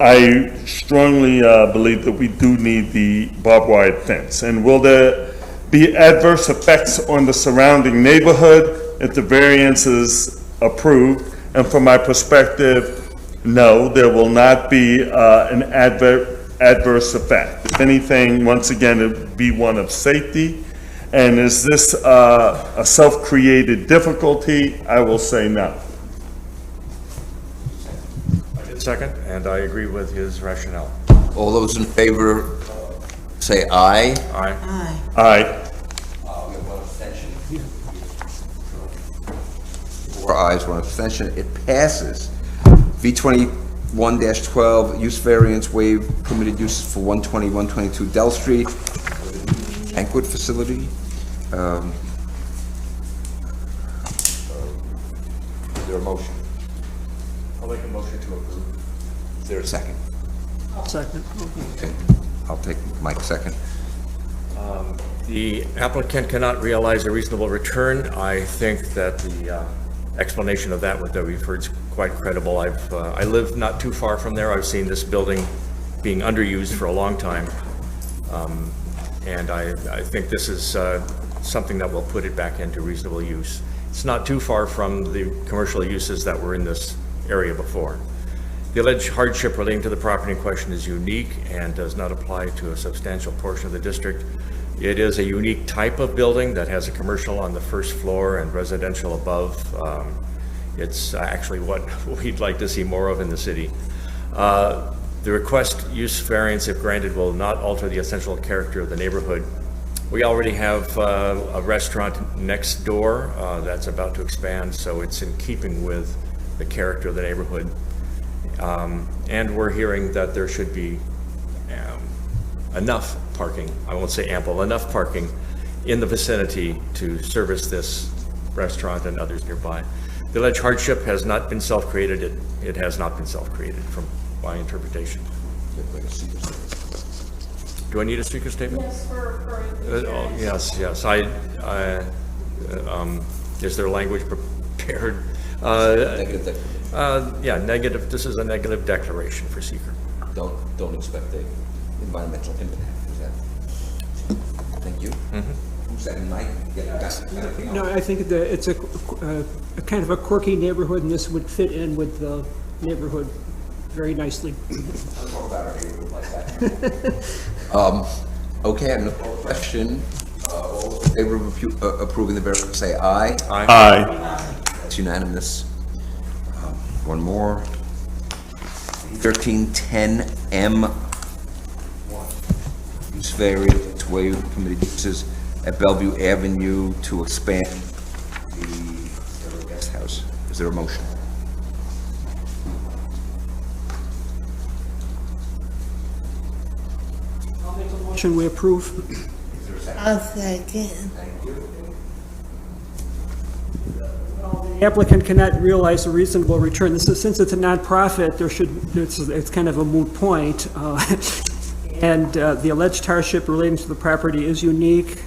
Speaker 8: I strongly believe that we do need the barbed wire fence. And will there be adverse effects on the surrounding neighborhood if the variance is approved? And from my perspective, no, there will not be an adverse effect. If anything, once again, it would be one of safety. And is this a self-created difficulty? I will say no.
Speaker 4: I did second, and I agree with his rationale.
Speaker 1: All those in favor, say aye.
Speaker 4: Aye.
Speaker 8: Aye.
Speaker 1: We have one abstention. 4 ayes, 1 abstention. It passes. V21-12, use variance waive permitted uses for 120, 122 Dell Street, banquet facility. Is there a motion?
Speaker 4: I'll make a motion to approve.
Speaker 1: Is there a second?
Speaker 3: Second.
Speaker 1: Okay, I'll take Mike's second.
Speaker 4: The applicant cannot realize a reasonable return. I think that the explanation of that we've heard is quite credible. I live not too far from there. I've seen this building being underused for a long time. And I think this is something that will put it back into reasonable use. It's not too far from the commercial uses that were in this area before. The alleged hardship relating to the property in question is unique and does not apply to a substantial portion of the district. It is a unique type of building that has a commercial on the first floor and residential above. It's actually what we'd like to see more of in the city. The request use variance, if granted, will not alter the essential character of the neighborhood. We already have a restaurant next door that's about to expand, so it's in keeping with the character of the neighborhood. And we're hearing that there should be enough parking, I won't say ample, enough parking in the vicinity to service this restaurant and others nearby. The alleged hardship has not been self-created. It has not been self-created from my interpretation. Do I need a speaker statement?
Speaker 18: Yes, for
Speaker 4: Yes. Is there language prepared? Yeah, negative. This is a negative declaration for seeker.
Speaker 1: Don't expect a environmental impact, is that? Thank you. Who's that, Mike?
Speaker 3: No, I think that it's a kind of a quirky neighborhood, and this would fit in with the neighborhood very nicely.
Speaker 1: I'll talk about our neighborhood like that. Okay, I'm going to call the question. All in favor of approving the variance, say aye.
Speaker 8: Aye.
Speaker 1: That's unanimous. One more. 1310M. Use variance to waive permitted uses at Bellevue Avenue to expand the guest house. Is there a motion?
Speaker 3: I'll make a motion, we approve.
Speaker 10: I'll second.
Speaker 1: Thank you.
Speaker 3: The applicant cannot realize a reasonable return. This is, since it's a nonprofit, it's kind of a moot point. And the alleged hardship relating to the property is unique.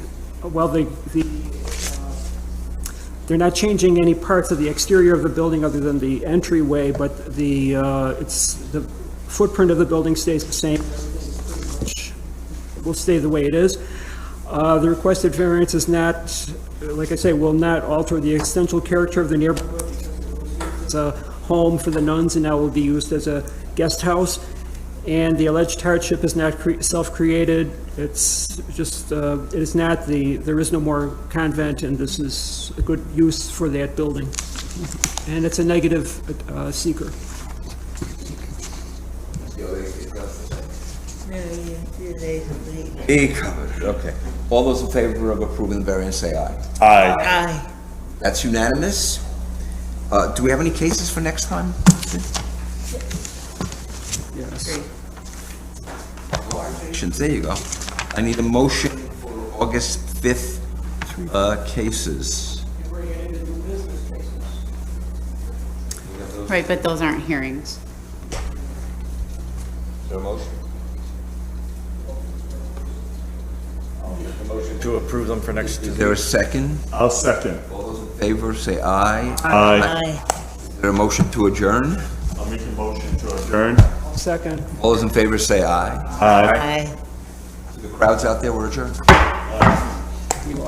Speaker 3: Well, they're not changing any parts of the exterior of the building other than the entryway, but the footprint of the building stays the same. Which will stay the way it is. The requested variance is not, like I say, will not alter the essential character of the neighborhood. It's a home for the nuns and now will be used as a guest house. And the alleged hardship is not self-created. It's just, it is not there is no more convent, and this is a good use for that building. And it's a negative seeker.
Speaker 1: A covered, okay. All those in favor of approving the variance, say aye.
Speaker 8: Aye.
Speaker 10: Aye.
Speaker 1: That's unanimous. Do we have any cases for next time?
Speaker 3: Yes.
Speaker 1: There you go. I need a motion for August 5th cases.
Speaker 7: Right, but those aren't hearings.
Speaker 1: Is there a motion?
Speaker 4: Motion to approve them for next.
Speaker 1: Is there a second?
Speaker 8: I'll second.
Speaker 1: All those in favor, say aye.
Speaker 8: Aye.
Speaker 1: Is there a motion to adjourn?
Speaker 8: I'll make a motion to adjourn.
Speaker 3: Second.
Speaker 1: All those in favor, say aye.
Speaker 8: Aye.
Speaker 10: Aye.
Speaker 1: The crowds out there were adjourned.